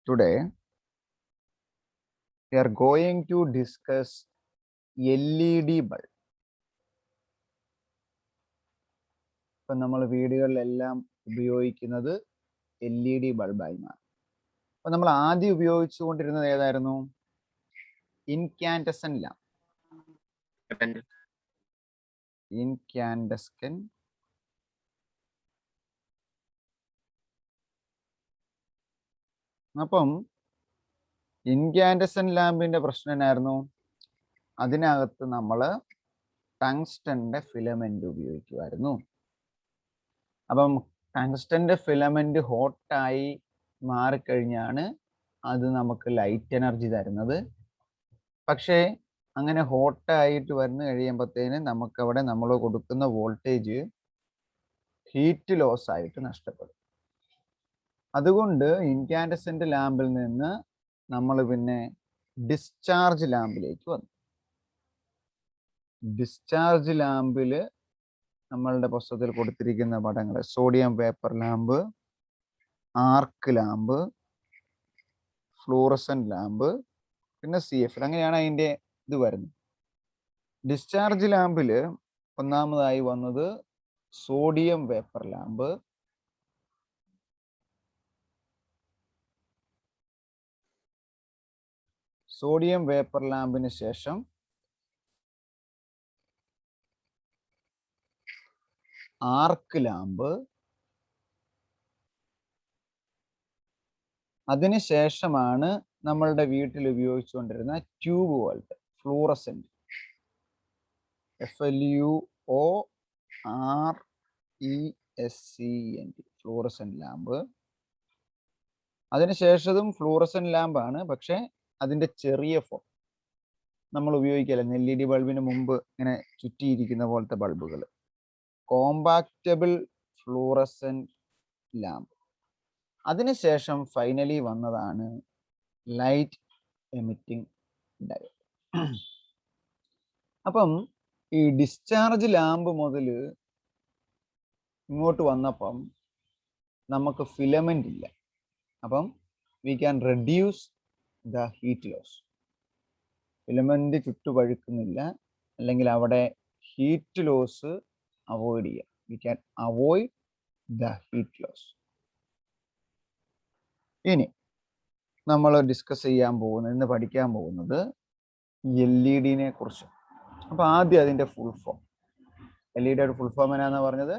Today we are going to discuss LED bulb. ഇപ്പം നമ്മൾ വീടുകളിലെല്ലാം ഉപയോഗിക്കുന്നത് LED ബൾബായി മാറി. അപ്പം നമ്മൾ ആദ്യം ഉപയോഗിച്ചുകൊണ്ടിരുന്നത് ഏതായിരുന്നു? Incandescent lamp. ഇൻകാൻഡസ്കെന്റ് അപ്പം ഇൻകാൻഡസെന്റ് ലാമ്പിന്റെ പ്രശ്നം എന്നായിരുന്നു? അതിനകത്ത് നമ്മൾ ടങ്സ്റ്റന്റെ ഫിലമെന്റ് ഉപയോഗിക്കുമായിരുന്നു. അപ്പം ടങ്സ്റ്റന്റെ ഫിലമെന്റ് ഹോട്ടായി മാറിക്കഴിഞ്ഞാണ് അത് നമുക്ക് ലൈറ്റ് എനർജി തരുന്നത്. പക്ഷേ അങ്ങനെ ഹോട്ടായിട്ട് വന്നു കഴിയുമ്പോഴത്തേന് നമുക്കവിടെ നമ്മൾ കൊടുക്കുന്ന വോൾട്ടേജ് ഹീറ്റ് ലോസ് ആയിട്ട് നഷ്ടപ്പെടും. അതുകൊണ്ട് ഇൻകാൻഡസെന്റ് ലാമ്പിൽ നിന്ന് നമ്മൾ പിന്നെ ഡിസ്ചാർജ് ലാമ്പിലേക്ക് വന്നു. ഡിസ്ചാർജ് ലാമ്പിൽ നമ്മളുടെ പുസ്തകത്തിൽ കൊടുത്തിരിക്കുന്ന പടങ്ങൾ sodium vapour lamp, arc lamp, fluorescent lamp, പിന്നെ CF അങ്ങനെയാണ് അതിൻ്റെ ഇത് വരുന്നത്. ഡിസ്ചാർജ് ലാമ്പിൽ ഒന്നാമതായി വന്നത് sodium vapour lamp, sodium vapour ലാമ്പിന് ശേഷം ആർക്ക് ലാമ്പ്, അതിനുശേഷമാണ് നമ്മളുടെ വീട്ടിൽ ഉപയോഗിച്ചുകൊണ്ടിരുന്ന tube bulb fluorescent, FLUORESCENT fluorescent lamp. അതിനുശേഷവും ഫ്ലൂറസെന്റ് ലാമ്പാണ്, പക്ഷെ അതിൻ്റെ ചെറിയ ഫോം നമ്മൾ ഉപയോഗിക്കല്ല. LED ബൾബിന് മുമ്പ് ഇങ്ങനെ ചുറ്റിയിരിക്കുന്ന പോലത്തെ ബൾബുകൾ, കോമ്പാക്റ്റബിൾ ഫ്ലൂറസെന്റ് ലാമ്പ്. അതിനുശേഷം ഫൈനലി വന്നതാണ് ലൈറ്റ് എമിറ്റിംഗ് ഡയോഡ്. അപ്പം ഈ ഡിസ്ചാർജ് ലാമ്പ് മുതൽ ഇങ്ങോട്ട് വന്നപ്പം നമുക്ക് ഫിലമെന്റ് ഇല്ല. അപ്പം we can reduce the heat loss. Filament ചുട്ടുപഴുക്കുന്നില്ല, അല്ലെങ്കിൽ അവിടെ ഹീറ്റ് ലോസ് അവോയ്ഡ് ചെയ്യാം. We can avoid the heat loss. ഇനി നമ്മൾ ഡിസ്കസ് ചെയ്യാൻ പോകുന്നത്, ഇന്ന് പഠിക്കാൻ പോകുന്നത് LED കുറിച്ച്. അപ്പൊ ആദ്യം അതിന്റെ full form. LED full form എന്നാന്ന് പറഞ്ഞത്?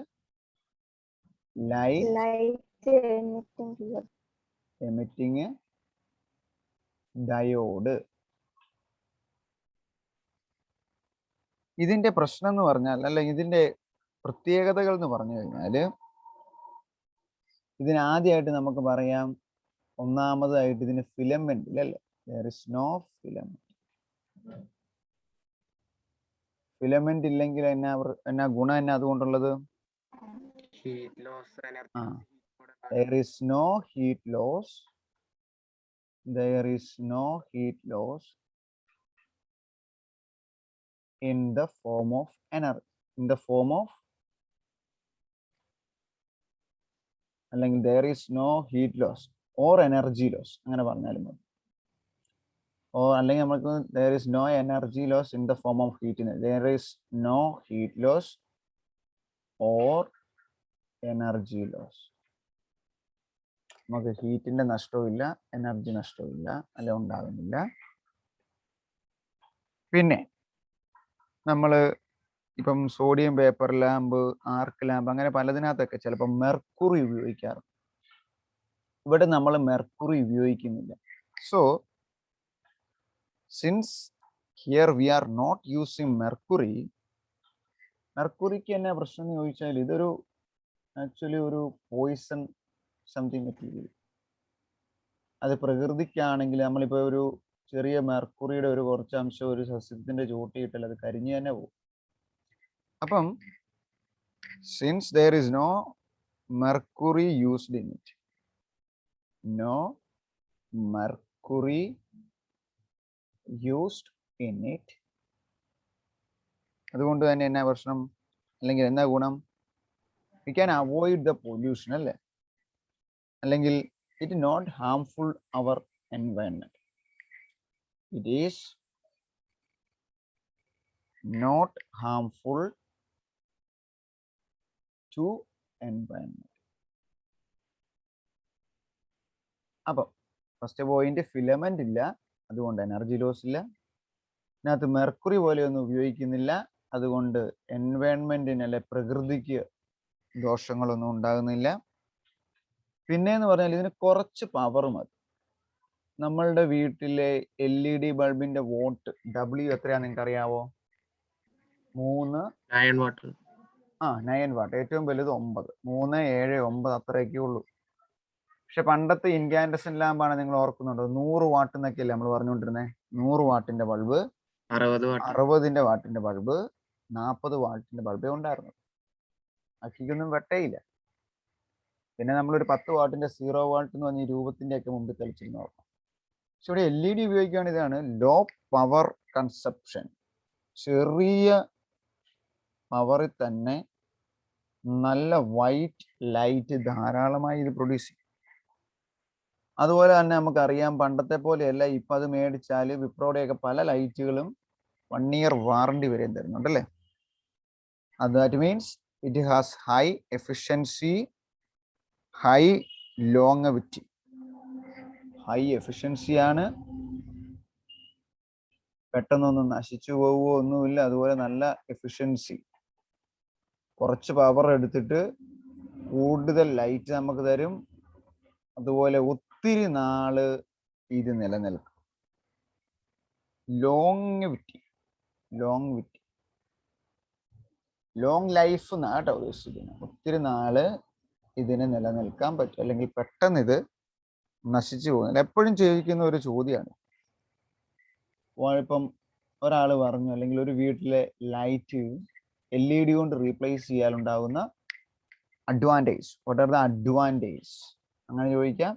Light emitting diode. ഇതിന്റെ പ്രശ്നം എന്ന് പറഞ്ഞാൽ, അല്ല ഇതിന്റെ പ്രത്യേകതകൾ എന്ന് പറഞ്ഞു കഴിഞ്ഞാൽ, ഇതിനാദ്യമായിട്ട് നമുക്ക് പറയാം, ഒന്നാമതായിട്ട് ഇതിന് ഫിലമെന്റ് ഇല്ലല്ലേ. there is no filament. Filament ഇല്ലെങ്കിൽ എന്നാ ഗുണം എന്നാ അതുകൊണ്ടുള്ളത്? there is no heat loss. There is no heat loss in the form of energy, in the form of, അല്ലെങ്കിൽ there is no heat loss or energy loss അങ്ങനെ പറഞ്ഞാലും മതി. ഓ അല്ലെങ്കിൽ നമുക്ക് there is no energy loss in the form of heat. There is no heat loss or energy loss. നമുക്ക് ഹീറ്റിന്റെ നഷ്ടവുമില്ല, energy നഷ്ടവുമില്ല, അല്ല ഉണ്ടാകുന്നില്ല. പിന്നെ നമ്മൾ ഇപ്പം sodium vapour lamp, arc lamp, അങ്ങനെ പലതിനകത്തൊക്കെ ചിലപ്പോൾ മെർക്കുറി ഉപയോഗിക്കാറുണ്ട്. ഇവിടെ നമ്മൾ മെർക്കുറി ഉപയോഗിക്കുന്നില്ല. So since here we are not using mercury, മെർക്കുറിക്ക് എന്നാ പ്രശ്നം എന്ന് ചോദിച്ചാൽ ഇതൊരു ആക്ച്വലി ഒരു പോയിസൺ സംതിങ് മെറ്റീരിയൽ. അത് പ്രകൃതിക്കാണെങ്കിൽ നമ്മളിപ്പോൾ ഒരു ചെറിയ മെർക്കുറിയുടെ ഒരു കുറച്ച് അംശം ഒരു സസ്യത്തിന്റെ ചൂട്ടിയിട്ടാൽ അത് കരിഞ്ഞു തന്നെ പോകും. അപ്പം since there is no mercury used in it, no mercury used in it, അതുകൊണ്ട് തന്നെ എന്നാ പ്രശ്നം, അല്ലെങ്കിൽ എന്നാ ഗുണം? we can avoid the pollution അല്ലേ. അല്ലെങ്കിൽ it is not harmful our environment. It is not harmful to environment. അപ്പോൾ ഫസ്റ്റ് പോയിന്റ് ഫിലമെന്റ് ഇല്ല, അതുകൊണ്ട് എനർജി ലോസ് ഇല്ല. ഇതിനകത്ത് മെർക്കുറി പോലെയൊന്നും ഉപയോഗിക്കുന്നില്ല, അതുകൊണ്ട് എൻവയൺമെന്റിന് അല്ലെ പ്രകൃതിക്ക് ദോഷങ്ങളൊന്നും ഉണ്ടാകുന്നില്ല. പിന്നെ എന്ന് പറഞ്ഞാൽ ഇതിന് കുറച്ച് പവർ മതി. നമ്മളുടെ വീട്ടിലെ LED ബൾബിന്റെ വോട്ട് W എത്രയാ നിങ്ങൾക്ക് അറിയാവോ? 9 വാട്ട്. 9 വാട്ട്. ഏറ്റവും വലുത് 9. 3, 7, 9 അത്രയൊക്കെ ഉള്ളൂ. പക്ഷെ പണ്ടത്തെ ഇൻകാൻഡസെന്റ് ലാമ്പാണ്, നിങ്ങൾ ഓർക്കുന്നുണ്ടോ? 100 വാട്ട് എന്നൊക്കെയല്ലേ നമ്മൾ പറഞ്ഞുകൊണ്ടിരുന്നത്. 100 വാട്ടിന്റെ ബൾബ്, 60 വാട്ടിന്റെ ബൾബ്, 40 വാട്ടിന്റെ ബൾബേ ഉണ്ടായിരുന്നു. അക്കിക്കൊന്നും വെട്ടയില്ല. പിന്നെ നമ്മളൊരു 10 വാട്ടിന്റെ 0 വാട്ട് എന്ന് പറഞ്ഞ രൂപത്തിന്റെ ഒക്കെ മുമ്പിൽ കളിച്ചിരുന്നു. പക്ഷെ ഇവിടെ LED ഉപയോഗിക്കുകയാണ്. ഇതാണ് ലോ പവർ കൺസപ്ഷൻ. ചെറിയ പവറിൽ തന്നെ നല്ല വൈറ്റ് ലൈറ്റ് ധാരാളമായി ഇത് പ്രൊഡ്യൂസ് ചെയ്യും. അതുപോലെ തന്നെ നമുക്കറിയാം, പണ്ടത്തെ പോലെയല്ല, ഇപ്പം അത് മേടിച്ചാൽ വിപ്രോയുടെയൊക്കെ പല ലൈറ്റുകളും 1 ഇയർ വാറണ്ടി വരെയും തരുന്നുണ്ട് അല്ലേ. That means it has high efficiency, high longevity. High എഫിഷ്യൻസിയാണ്, പെട്ടെന്നൊന്നും നശിച്ചു പോവുകയോ ഒന്നുമില്ല. അതുപോലെ നല്ല എഫിഷ്യൻസി, കുറച്ച് പവർ എടുത്തിട്ട് കൂടുതൽ ലൈറ്റ് നമുക്ക് തരും. അതുപോലെ ഒത്തിരി നാള് ഇത് നിലനിൽക്കും. ലോങ് ലൈഫ് എന്നാണ് കേട്ടോ ഉദ്ദേശിക്കുന്നത്. ഒത്തിരി നാള് ഇതിന് നിലനിൽക്കാൻ പറ്റും, അല്ലെങ്കിൽ പെട്ടെന്ന് ഇത് നശിച്ചു പോകുന്നില്ല. എപ്പോഴും ചോദിക്കുന്ന ഒരു ചോദ്യമാണ്. ഇപ്പം ഒരാൾ പറഞ്ഞു, അല്ലെങ്കിൽ ഒരു വീട്ടിലെ ലൈറ്റ് LED കൊണ്ട് റീപ്ലേസ് ചെയ്യാനുണ്ടാകുന്ന advantage, what are the advantage? അങ്ങനെ ചോദിക്കാം.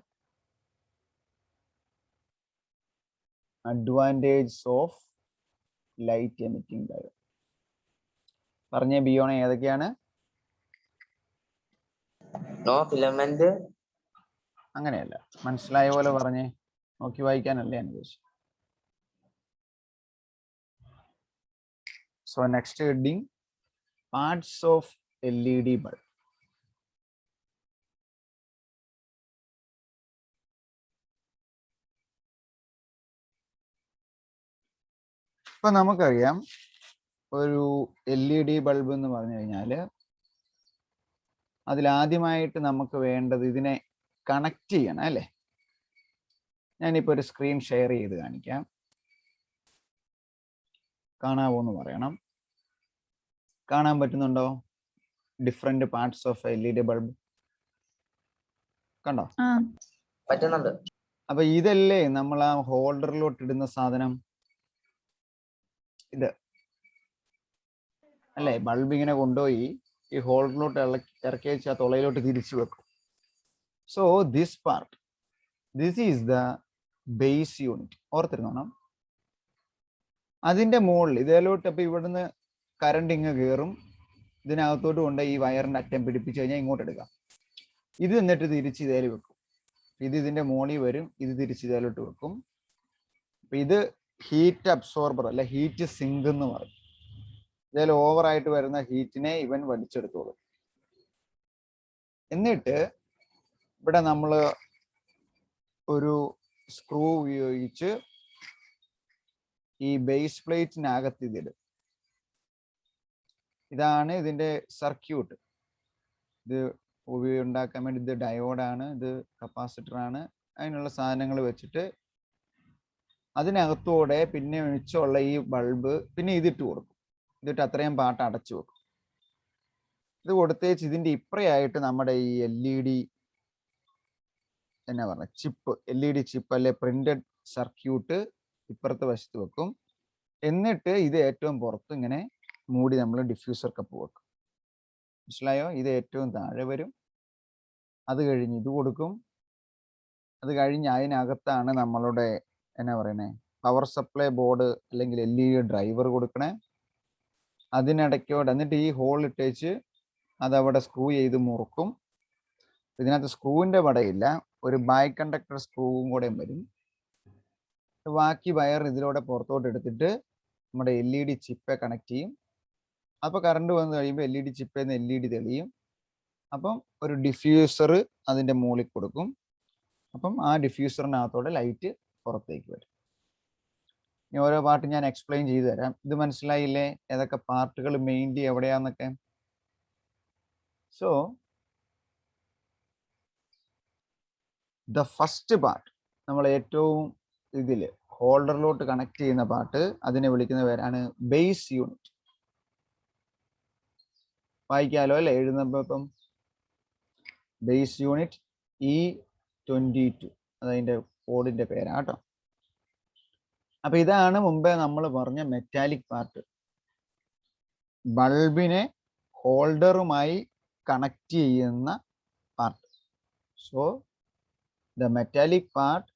Advantage of light emitting diode. പറഞ്ഞേ ബിയോണെ, ഏതൊക്കെയാണ്? No filament. അങ്ങനെയല്ല, മനസ്സിലായ പോലെ പറഞ്ഞേ, നോക്കി വായിക്കാനല്ലേ അനുവദിച്ചു. So next heading, parts of LED bulb. ഇപ്പൊ നമുക്കറിയാം, ഒരു LED ബൾബ് എന്ന് പറഞ്ഞു കഴിഞ്ഞാൽ അതിലാദ്യമായിട്ട് നമുക്ക് വേണ്ടത് ഇതിനെ കണക്ട് ചെയ്യണം അല്ലേ. ഞാനിപ്പോൾ ഒരു സ്ക്രീൻ ഷെയർ ചെയ്ത് കാണിക്കാം, കാണാവോ എന്ന് പറയണം. കാണാൻ പറ്റുന്നുണ്ടോ? Different parts of LED bulb കണ്ടോ? പറ്റുന്നുണ്ട്. അപ്പൊ ഇതല്ലേ നമ്മൾ ആ ഹോൾഡറിലോട്ട് ഇടുന്ന സാധനം, ഇത് അല്ലേ. ബൾബ് ഇങ്ങനെ കൊണ്ടുപോയി ഈ ഹോൾഡറിലോട്ട് ഇറക്കി വെച്ച് ആ തുളയിലോട്ട് തിരിച്ചു വെക്കും. So this part, this is the base unit. ഓർത്തിരുന്നോണം. അതിന്റെ മുകളിൽ ഇതിലോട്ട്, അപ്പൊ ഇവിടുന്ന് കറണ്ട് ഇങ്ങ് കയറും, ഇതിനകത്തോട്ട് കൊണ്ട് ഈ വയറിന്റെ അറ്റം പിടിപ്പിച്ച് കഴിഞ്ഞാൽ ഇങ്ങോട്ട് എടുക്കാം. ഇത് എന്നിട്ട് തിരിച്ച് ഇതേൽ വെക്കും. ഇത് ഇതിന്റെ മുകളിൽ വരും, ഇത് തിരിച്ച് ഇതേലോട്ട് വെക്കും. അപ്പൊ ഇത് ഹീറ്റ് അബ്സോർബർ അല്ല, ഹീറ്റ് സിങ്ക് എന്ന് പറയും. ഇതിൽ ഓവറായിട്ട് വരുന്ന ഹീറ്റിനെ ഇവൻ വലിച്ചെടുത്തോളും. എന്നിട്ട് ഇവിടെ നമ്മൾ ഒരു സ്ക്രൂ ഉപയോഗിച്ച് ഈ ബേസ് പ്ലേറ്റിനകത്ത് ഇതിടും. ഇതാണ് ഇതിന്റെ സർക്യൂട്ട്. ഇത് ഉണ്ടാക്കാൻ വേണ്ടി ഇത് ഡയോഡാണ്, ഇത് കപ്പാസിറ്റർ ആണ്. അതിനുള്ള സാധനങ്ങൾ വെച്ചിട്ട് അതിനകത്തൂടെ പിന്നെ മിച്ചമുള്ള ഈ ബൾബ് പിന്നെ ഇതിട്ട് കൊടുക്കും. ഇതിട്ട് അത്രയും പാട്ട് അടച്ചു വെക്കും. ഇത് കൊടുത്തേച്ച് ഇതിന്റെ ഇപ്പറയായിട്ട് നമ്മുടെ ഈ LED എന്നാ പറഞ്ഞ ചിപ്പ്, LED ചിപ്പ് അല്ലെ പ്രിന്റഡ് സർക്യൂട്ട് ഇപ്പുറത്തെ വശത്ത് വെക്കും. എന്നിട്ട് ഇത് ഏറ്റവും പുറത്ത് ഇങ്ങനെ മൂടി നമ്മൾ ഡിഫ്യൂസർ കപ്പ് വെക്കും. മനസ്സിലായോ? ഇത് ഏറ്റവും താഴെ വരും. അത് കഴിഞ്ഞ് ഇത് കൊടുക്കും. അത് കഴിഞ്ഞ് അതിനകത്താണ് നമ്മളുടെ എന്നാ പറയണേ പവർ സപ്ലൈ ബോർഡ് അല്ലെങ്കിൽ LED ഡ്രൈവർ കൊടുക്കണേ. അതിനിടയ്ക്കോടെ എന്നിട്ട് ഈ ഹോൾ ഇട്ടേച്ച് അതവിടെ സ്ക്രൂ ചെയ്ത് മുറുക്കും. ഇതിനകത്ത് സ്ക്രൂവിൻ്റെ വടയില്ല, ഒരു ബൈ കണ്ടക്ടർ സ്ക്രൂവും കൂടെ വരും. ബാക്കി വയർ ഇതിലൂടെ പുറത്തോട്ട് എടുത്തിട്ട് നമ്മുടെ LED ചിപ്പെ കണക്ട് ചെയ്യും. അപ്പോൾ കറണ്ട് വന്നു കഴിയുമ്പോൾ LED ചിപ്പിൽ നിന്ന് LED തെളിയും. അപ്പം ഒരു ഡിഫ്യൂസർ അതിൻ്റെ മുകളിൽ കൊടുക്കും. അപ്പം ആ ഡിഫ്യൂസറിനകത്തോടെ ലൈറ്റ് പുറത്തേക്ക് വരും. ഇനി ഓരോ പാർട്ട് ഞാൻ എക്സ്പ്ലെയിൻ ചെയ്തു തരാം. ഇത് മനസ്സിലായില്ലേ ഏതൊക്കെ പാർട്ടുകൾ മെയിൻലി എവിടെയാന്നൊക്കെ? സോ ദ ഫസ്റ്റ് പാർട്ട് നമ്മൾ ഏറ്റവും ഇതിൽ ഹോൾഡറിലോട്ട് കണക്ട് ചെയ്യുന്ന പാർട്ട്, അതിനെ വിളിക്കുന്ന പേരാണ് ബേസ് യൂണിറ്റ്. വായിക്കാലോ അല്ലേ എഴുതുമ്പോൾ? ഇപ്പം ബേസ് യൂണിറ്റ് E22 അതതിൻ്റെ കോഡിൻ്റെ പേരാട്ടോ. അപ്പൊ ഇതാണ് മുമ്പേ നമ്മൾ പറഞ്ഞ മെറ്റാലിക് പാർട്ട്, ബൾബിനെ ഹോൾഡറുമായി കണക്ട് ചെയ്യുന്ന part. So the metallic part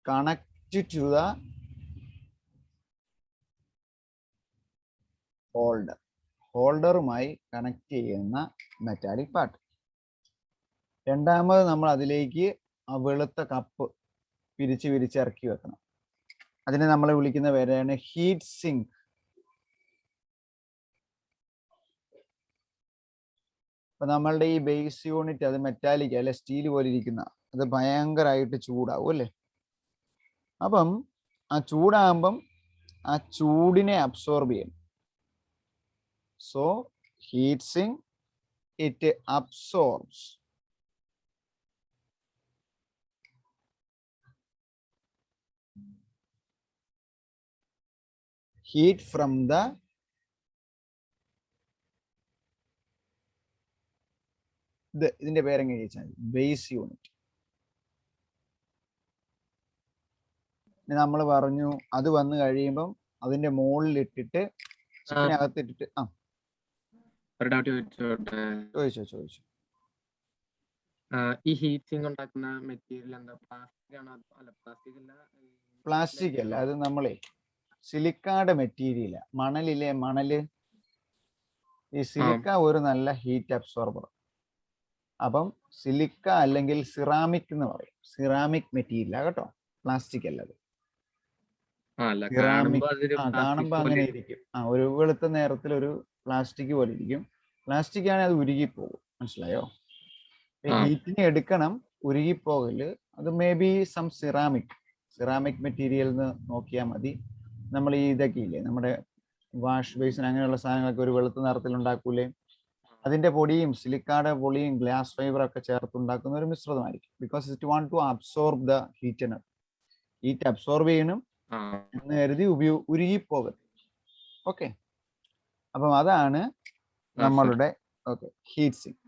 connected to the ഹോൾഡറുമായി കണക്ട് ചെയ്യുന്ന മെറ്റാലിക് പാർട്ട്. രണ്ടാമത് നമ്മൾ അതിലേക്ക് ആ വെളുത്ത കപ്പ് പിരിച്ച് ഇറക്കി വെക്കണം. അതിനെ നമ്മൾ വിളിക്കുന്ന പേരാണ് ഹീറ്റ് സിങ്ക്. അപ്പൊ നമ്മളുടെ ഈ ബേസ് യൂണിറ്റ് അത് മെറ്റാലിക് അല്ലെ സ്റ്റീൽ പോലെ ഇരിക്കുന്ന, അത് ഭയങ്കരമായിട്ട് ചൂടാവും അല്ലേ? അപ്പം ആ ചൂടാകുമ്പം ആ ചൂടിനെ അബ്സോർബ് ചെയ്യും. So heat sink it absorbs heat from the ഇതിന്റെ പേരെങ്ങനെ ചോദിച്ചാൽ ബേസ് യൂണിറ്റ്. നമ്മൾ പറഞ്ഞു അത് വന്നു കഴിയുമ്പം അതിന്റെ മുകളിൽ ഇട്ടിട്ട് ചിപ്പിനകത്തിട്ടിട്ട് ചോദിച്ചു ഈ ഹീറ്റ് സിങ്ക് ഉണ്ടാക്കുന്ന മെറ്റീരിയൽ എന്താ? പ്ലാസ്റ്റിക് ആണോ? അല്ല, പ്ലാസ്റ്റിക് അല്ല, പ്ലാസ്റ്റിക് അല്ല, അത് നമ്മളെ സിലിക്കായുടെ മെറ്റീരിയൽ. മണലിലെ മണല്, ഈ സിലിക്ക ഒരു നല്ല ഹീറ്റ് അബ്സോർബർ. അപ്പം സിലിക്ക അല്ലെങ്കിൽ സിറാമിക് എന്ന് പറയും. സിറാമിക് മെറ്റീരിയൽ കേട്ടോ, പ്ലാസ്റ്റിക് അല്ലത്. സിറാമിക് കാണുമ്പോ അങ്ങനെ ഇരിക്കും. ഒരു വെളുത്ത നേരത്തിൽ ഒരു പ്ലാസ്റ്റിക് പോലെ ഇരിക്കും. പ്ലാസ്റ്റിക് ആണെങ്കിൽ അത് ഉരുകിപ്പോകും, മനസ്സിലായോ? ഹീറ്റിനെ എടുക്കണം, ഉരുകിപ്പോകല്. അത് may be some ceramic material എന്ന് നോക്കിയാൽ മതി. നമ്മൾ ഈ ഇതൊക്കെ ഇല്ലേ, നമ്മുടെ വാഷ് ബേസിൻ അങ്ങനെയുള്ള സാധനങ്ങളൊക്കെ ഒരു വെളുത്ത നിറത്തിൽ ഉണ്ടാക്കൂലേ, അതിന്റെ പൊടിയും സിലിക്കായുടെ പൊടിയും ഗ്ലാസ് ഫൈബർ ഒക്കെ ചേർത്തുണ്ടാക്കുന്ന ഒരു മിശ്രിതമായിരിക്കും. Because it want to absorb the heat absorb ചെയ്യണം എന്ന് കരുതി ഉരുകിപ്പോകരുത്. ഓക്കെ, അപ്പം അതാണ് നമ്മളുടെ ഹീറ്റ് സിങ്ക്.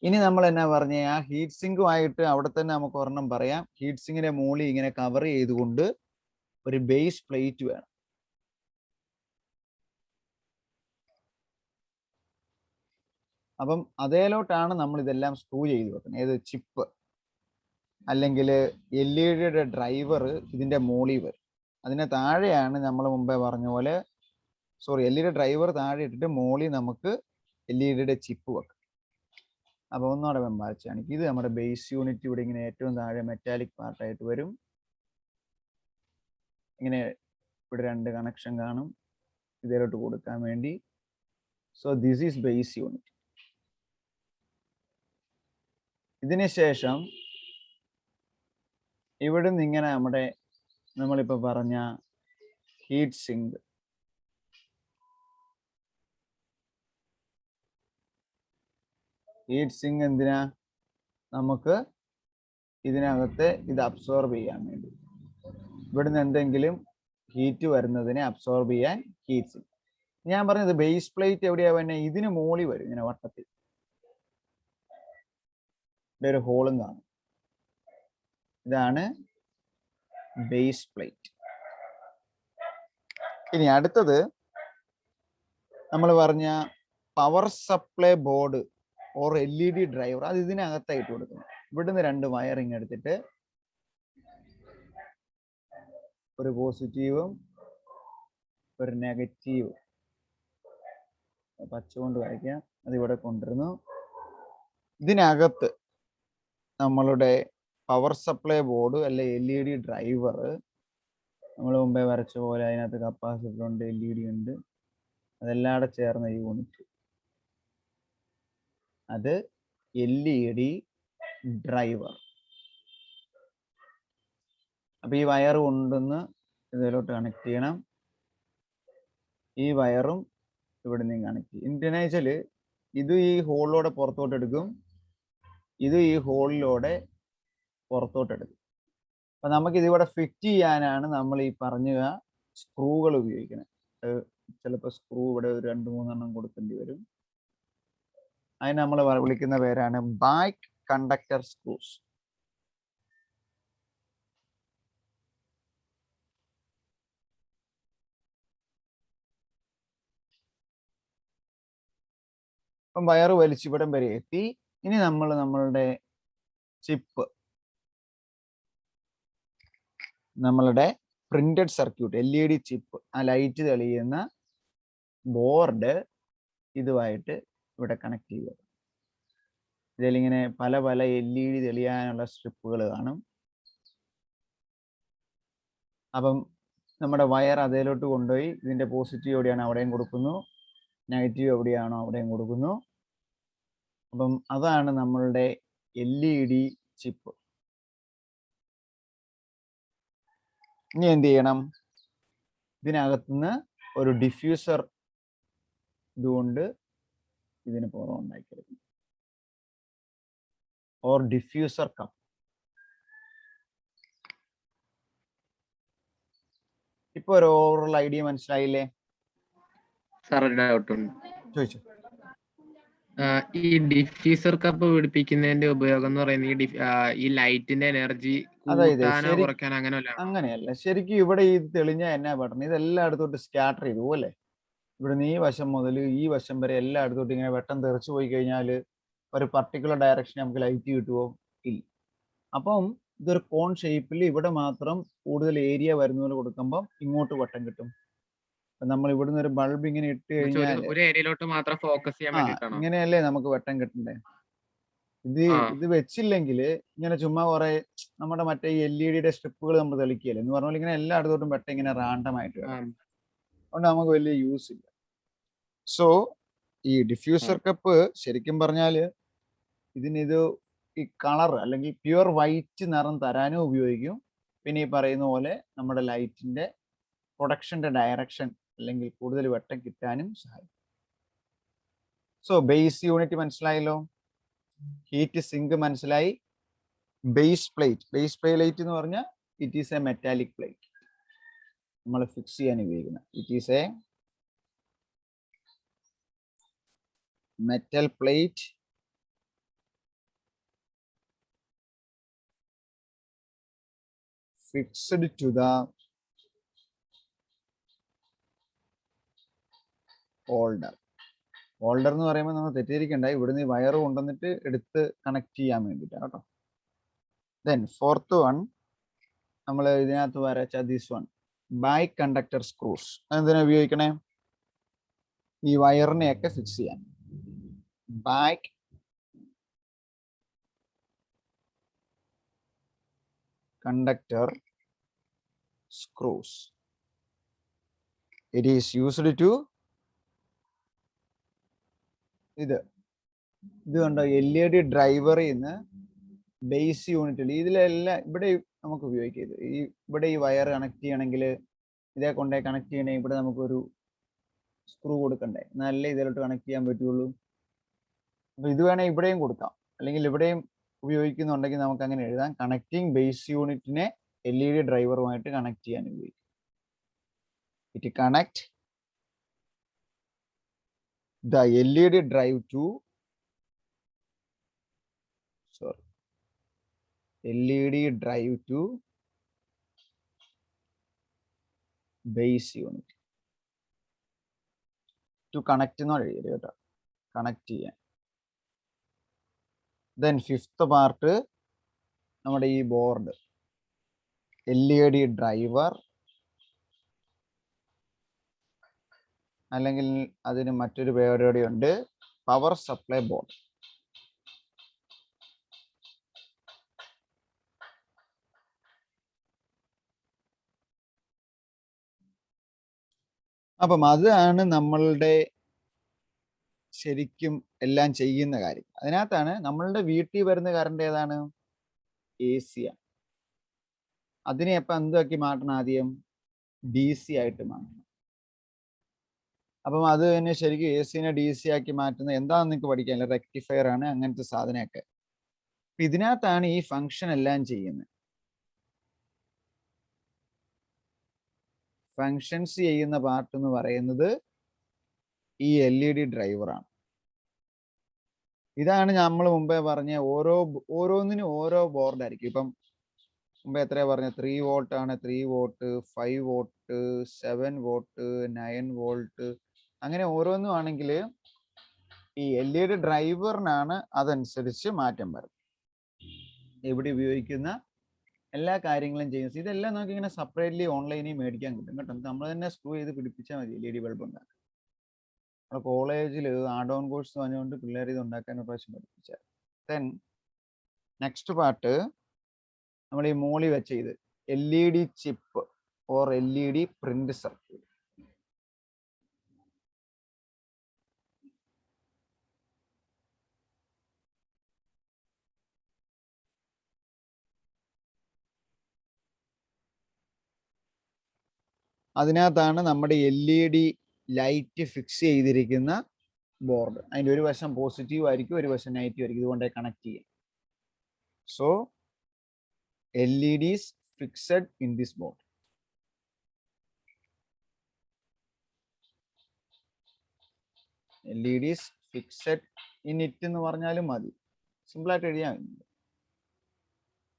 ഇനി നമ്മൾ എന്നാ പറഞ്ഞ ആ ഹീറ്റ് സിങ്കുമായിട്ട് അവിടെ തന്നെ നമുക്ക് ഒരെണ്ണം പറയാം. ഹീറ്റ് സിങ്കിന്റെ മുകളിൽ ഇങ്ങനെ കവർ ചെയ്തുകൊണ്ട് ഒരു ബേസ് പ്ലേറ്റ് വേണം. അപ്പം അതേലോട്ടാണ് നമ്മൾ ഇതെല്ലാം സ്ക്രൂ ചെയ്ത് വെക്കുന്നത്. ഏത് ചിപ്പ് അല്ലെങ്കിൽ LED ഡ്രൈവർ ഇതിന്റെ മുകളിൽ വരും. അതിന് താഴെയാണ് നമ്മൾ മുമ്പേ പറഞ്ഞ പോലെ, LED ഡ്രൈവർ താഴെ ഇട്ടിട്ട് മുകളിൽ നമുക്ക് LED ചിപ്പ് വെക്കാം. അപ്പൊ ഒന്നുകൂടെ വെമ്പാച്ചാണ് ഇത് നമ്മുടെ ബേസ് യൂണിറ്റ്. ഇവിടെ ഇങ്ങനെ ഏറ്റവും താഴെ മെറ്റാലിക് പാർട്ടായിട്ട് വരും. ഇങ്ങനെ ഇവിടെ 2 കണക്ഷൻ കാണും ഇതിലോട്ട് കൊടുക്കാൻ വേണ്ടി. So this is base unit. ഇതിന് ശേഷം ഇവിടുന്ന് ഇങ്ങനെ നമ്മളിപ്പോ പറഞ്ഞ ഹീറ്റ് സിങ്ക്, എന്തിനാ? നമുക്ക് ഇതിനകത്ത് ഇത് അബ്സോർബ് ചെയ്യാൻ വേണ്ടി. ഇവിടുന്ന് എന്തെങ്കിലും ഹീറ്റ് വരുന്നതിനെ അബ്സോർബ് ചെയ്യാൻ ഹീറ്റ് സിങ്ക്. ഞാൻ പറഞ്ഞത് ബേസ് പ്ലേറ്റ് എവിടെയാ വേണ്ടേ? ഇതിന് മുകളിൽ വരും, ഇങ്ങനെ വട്ടത്തിൽ. ഇവിടെ ഒരു ഹോളും കാണും. ഇതാണ് ബേസ് പ്ലേറ്റ്. ഇനി അടുത്തത് നമ്മൾ പറഞ്ഞ power supply board or LED driver, അത് ഇതിനകത്തായിട്ട് കൊടുക്കണം. ഇവിടുന്ന് 2 വയറിങ് എടുത്തിട്ട് ഒരു പോസിറ്റീവും ഒരു നെഗറ്റീവും പച്ച കൊണ്ട് വരയ്ക്കാം. അതിവിടെ കൊണ്ടുവരുന്നു. ഇതിനകത്ത് നമ്മളുടെ പവർ സപ്ലൈ ബോർഡ് അല്ലെ LED ഡ്രൈവർ നമ്മൾ മുമ്പേ വരച്ച പോലെ അതിനകത്ത് കപ്പാസിറ്റർ ഉണ്ട്, LED ഉണ്ട്, അതെല്ലാം കൂടെ ചേർന്ന യൂണിറ്റ്. അത് LED ഡ്രൈവർ. അപ്പൊ ഈ വയർ കൊണ്ടുവന്ന് ഇതിലോട്ട് കണക്ട് ചെയ്യണം. ഈ വയറും ഇവിടെ നിന്ന് കണക്ട് ചെയ്യും. എന്തിനാ വെച്ചാല് ഇത് ഈ ഹോളിലൂടെ പുറത്തോട്ട് എടുക്കും, ഇത് ഈ ഹോളിലൂടെ പുറത്തോട്ട് എടുക്കും. അപ്പൊ നമുക്ക് ഇതിവിടെ ഫിറ്റ് ചെയ്യാനാണ് നമ്മൾ ഈ പറഞ്ഞ സ്ക്രൂകൾ ഉപയോഗിക്കുന്നത്. ചിലപ്പോൾ സ്ക്രൂ ഇവിടെ ഒരു 2-3 കൊടുക്കേണ്ടി വരും. അതിന് നമ്മൾ വിളിക്കുന്ന പേരാണ് ബാക്ക് കണ്ടക്ടർ സ്ക്രൂസ്. അപ്പം വയർ വലിച്ചിവിടം വരെ എത്തി. ഇനി നമ്മൾ നമ്മളുടെ ചിപ്പ്, നമ്മളുടെ പ്രിന്റഡ് സർക്യൂട്ട് LED ചിപ്പ്, ആ ലൈറ്റ് തെളിയുന്ന ബോർഡ് ഇതുമായിട്ട് ഇവിടെ കണക്ട് ചെയ്യുക. ഇതിലിങ്ങനെ പല പല LED തെളിയാനുള്ള സ്ട്രിപ്പുകൾ കാണും. അപ്പം നമ്മുടെ വയർ അതിലോട്ട് കൊണ്ടുപോയി ഇതിന്റെ പോസിറ്റീവ് എവിടെയാണ് അവിടെയും കൊടുക്കുന്നു, നെഗറ്റീവ് എവിടെയാണോ അവിടെയും കൊടുക്കുന്നു. അപ്പം അതാണ് നമ്മളുടെ LED ചിപ്പ്. ഇനി എന്ത് ചെയ്യണം? ഇതിനകത്തുനിന്ന് ഒരു ഡിഫ്യൂസർ ഇതുകൊണ്ട് ഇതിന് പുറം ഉണ്ടാക്കിയെടുക്കും, ഓർ ഡിഫ്യൂസർ കപ്പ്. ഇപ്പൊ ഒരു ഓവറോൾ ഐഡിയ മനസ്സിലായില്ലേ? സാർ ഒരു ഡൗട്ട് ഉണ്ട്. ചോദിച്ചു. ഈ ഡിഫ്യൂസർ കപ്പ് പിടിപ്പിക്കുന്നതിന്റെ ഉപയോഗം എന്ന് പറയുന്നത് ഈ ലൈറ്റിന്റെ എനർജി കൂട്ടാനോ കുറയ്ക്കാനോ അങ്ങനെയല്ല. ശരിക്കും ഇവിടെ ഈ തെളിഞ്ഞ എന്നാ പറഞ്ഞത്, ഇതെല്ലായിടത്തോട്ട് സ്കാറ്റർ ചെയ്തു പോലെ. ഇവിടെ നിന്ന് ഈ വശം മുതൽ ഈ വശം വരെ എല്ലായിടത്തോട്ട് ഇങ്ങനെ വെട്ടം തെറിച്ചു പോയി കഴിഞ്ഞാൽ ഒരു പർട്ടിക്കുലർ ഡയറക്ഷൻ നമുക്ക് ലൈറ്റ് കിട്ടുമോ? ഇല്ല. അപ്പം ഇതൊരു കോൺ ഷേപ്പിൽ ഇവിടെ മാത്രം കൂടുതൽ ഏരിയ വരുന്ന പോലെ കൊടുക്കുമ്പോൾ ഇങ്ങോട്ട് വട്ടം കിട്ടും. നമ്മൾ ഇവിടുന്ന് ഒരു ബൾബ് ഇങ്ങനെ ഇട്ട് കഴിഞ്ഞാൽ ഒരു ഏരിയയിലോട്ട് മാത്രം ഫോക്കസ് ചെയ്യാൻ വേണ്ടിയിട്ടാണ്. ഇങ്ങനെയല്ലേ നമുക്ക് വെട്ടം കിട്ടണ്ടേ? ഇത് വെച്ചില്ലെങ്കിൽ ഇങ്ങനെ ചുമ്മാ കുറെ നമ്മുടെ മറ്റേ LED സ്ട്രിപ്പുകൾ നമ്മൾ തെളിക്കുകയല്ലേ എന്ന് പറഞ്ഞാൽ ഇങ്ങനെ എല്ലായിടത്തോട്ടും വെട്ടം ഇങ്ങനെ റാൻഡമായിട്ട് വരും. അതുകൊണ്ട് നമുക്ക് വലിയ യൂസ് ഇല്ല. സോ ഈ ഡിഫ്യൂസർ കപ്പ് ശരിക്കും പറഞ്ഞാൽ ഇതിനിത് ഈ കളർ അല്ലെങ്കിൽ പ്യുവർ വൈറ്റ് നിറം തരാനും ഉപയോഗിക്കും. പിന്നെ ഈ പറയുന്ന പോലെ നമ്മുടെ ലൈറ്റിന്റെ പ്രൊഡക്ഷന്റെ ഡയറക്ഷൻ അല്ലെങ്കിൽ കൂടുതൽ വെട്ടം കിട്ടാനും സഹായിക്കും. സോ ബേസ് യൂണിറ്റ് മനസ്സിലായല്ലോ, ഹീറ്റ് സിങ്ക് മനസ്സിലായി. ബേസ് പ്ലേറ്റ് എന്ന് പറഞ്ഞാൽ it is a metallic plate, നമ്മൾ ഫിക്സ് ചെയ്യാൻ ഉപയോഗിക്കുന്ന. It is a metal plate fixed to the holder. Holder എന്ന് പറയുമ്പോൾ നമ്മൾ തെറ്റിയിരിക്കണ്ട, ഇവിടുന്ന് ഈ വയർ കൊണ്ടുവന്നിട്ട് എടുത്ത് കണക്ട് ചെയ്യാൻ വേണ്ടിയിട്ടാണ് കേട്ടോ. ദെൻ ഫോർത്ത് വൺ നമ്മൾ ഇതിനകത്ത് വരച്ച this one back conductor screws. അതെന്തിനാ ഉപയോഗിക്കണേ? ഈ വയറിനെയൊക്കെ ഫിക്സ് ചെയ്യാൻ. Back conductor screws. It is used to ഇത് കണ്ടോ, LED ഡ്രൈവറിൽ നിന്ന് ബേസ് യൂണിറ്റിൽ ഇതിലെല്ലാം ഇവിടെ നമുക്ക് ഉപയോഗിക്കാം. ഇവിടെ ഈ വയർ കണക്ട് ചെയ്യണമെങ്കിൽ ഇതേ കൊണ്ടേ കണക്ട് ചെയ്യണമെങ്കിൽ ഇവിടെ നമുക്കൊരു സ്ക്രൂ കൊടുക്കണ്ടേ, നല്ല ഇതിലോട്ട് കണക്ട് ചെയ്യാൻ പറ്റുള്ളൂ. അപ്പൊ ഇത് വേണേൽ ഇവിടെയും കൊടുക്കാം, അല്ലെങ്കിൽ ഇവിടെയും ഉപയോഗിക്കുന്നുണ്ടെങ്കിൽ നമുക്ക് അങ്ങനെ എഴുതാം. കണക്റ്റിംഗ് ബേസ് യൂണിറ്റിനെ LED ഡ്രൈവറുമായിട്ട് കണക്ട് ചെയ്യാൻ ഉപയോഗിക്കും. It connect the LED drive to LED drive to base unit to connect എന്ന് എഴുതി കേട്ടോ, കണക്ട് ചെയ്യാൻ. ദെൻ ഫിഫ്ത്ത് പാർട്ട് നമ്മുടെ ഈ ബോർഡ് LED ഡ്രൈവർ അല്ലെങ്കിൽ അതിന് മറ്റൊരു പേരോടെ ഉണ്ട്, പവർ സപ്ലൈ ബോർഡ്. അപ്പം അതാണ് നമ്മളുടെ ശരിക്കും എല്ലാം ചെയ്യുന്ന കാര്യം. അതിനകത്താണ് നമ്മളുടെ വീട്ടിൽ വരുന്ന കറണ്ട് ഏതാണ്? AC ആണ്. അതിനെ അപ്പം എന്താക്കി മാറ്റണം? ആദ്യം DC ആയിട്ട് മാറ്റണം. അപ്പം അത് തന്നെ ശരിക്കും AC-നെ DC ആക്കി മാറ്റുന്നത് എന്താണെന്ന് നിങ്ങൾക്ക് പഠിക്കാനില്ല. റെക്ടിഫയർ ആണ്, അങ്ങനത്തെ സാധനമൊക്കെ. ഇതിനകത്താണ് ഈ ഫംഗ്ഷൻ എല്ലാം ചെയ്യുന്നത്. ഫങ്ഷൻസ് ചെയ്യുന്ന പാർട്ട് എന്ന് പറയുന്നത് ഈ LED ഡ്രൈവറാണ്. ഇതാണ് നമ്മൾ മുമ്പേ പറഞ്ഞ ഓരോന്നിനും ഓരോ ബോർഡ് ആയിരിക്കും. ഇപ്പം മുമ്പേ എത്രയാ പറഞ്ഞ 3 വോൾട്ട് ആണ്, 3 വോൾട്ട്, 5 വോൾട്ട്, 7 വോൾട്ട്, 9 വോൾട്ട്, അങ്ങനെ ഓരോന്നും ആണെങ്കിൽ ഈ LED ഡ്രൈവറിനാണ് അതനുസരിച്ച് മാറ്റം വരും. ഇവിടെ ഉപയോഗിക്കുന്ന എല്ലാ കാര്യങ്ങളും ചെയ്യുന്നത്. ഇതെല്ലാം നമുക്ക് ഇങ്ങനെ സെപ്പറേറ്റ്ലി ഓൺലൈനിൽ മേടിക്കാൻ കിട്ടും കേട്ടോ. നമ്മൾ തന്നെ സ്ക്രൂ ചെയ്ത് പിടിപ്പിച്ചാൽ മതി LED ബൾബ് ഉണ്ടാക്കാൻ. നമ്മുടെ കോളേജിൽ ആഡ് ഓൺ കോഴ്സ് പറഞ്ഞുകൊണ്ട് പിള്ളേർ ഇത് ഉണ്ടാക്കാൻ ഒരു പ്രാവശ്യം പഠിപ്പിച്ചാൽ. ദെൻ നെക്സ്റ്റ് പാർട്ട് നമ്മൾ ഈ മോളി വെച്ച ഇത് LED chip or LED print circuit. അതിനകത്താണ് നമ്മുടെ LED ലൈറ്റ് ഫിക്സ് ചെയ്തിരിക്കുന്ന ബോർഡ്. അതിൻ്റെ ഒരു വശം പോസിറ്റീവ് ആയിരിക്കും, ഒരു വശം നെഗറ്റീവ് ആയിരിക്കും. ഇതുകൊണ്ട് കണക്ട് ചെയ്യാം. So LEDs fixed in this board. LEDs fixed in it എന്ന് പറഞ്ഞാലും മതി, സിമ്പിൾ ആയിട്ട് എഴുതിയാൽ മതി.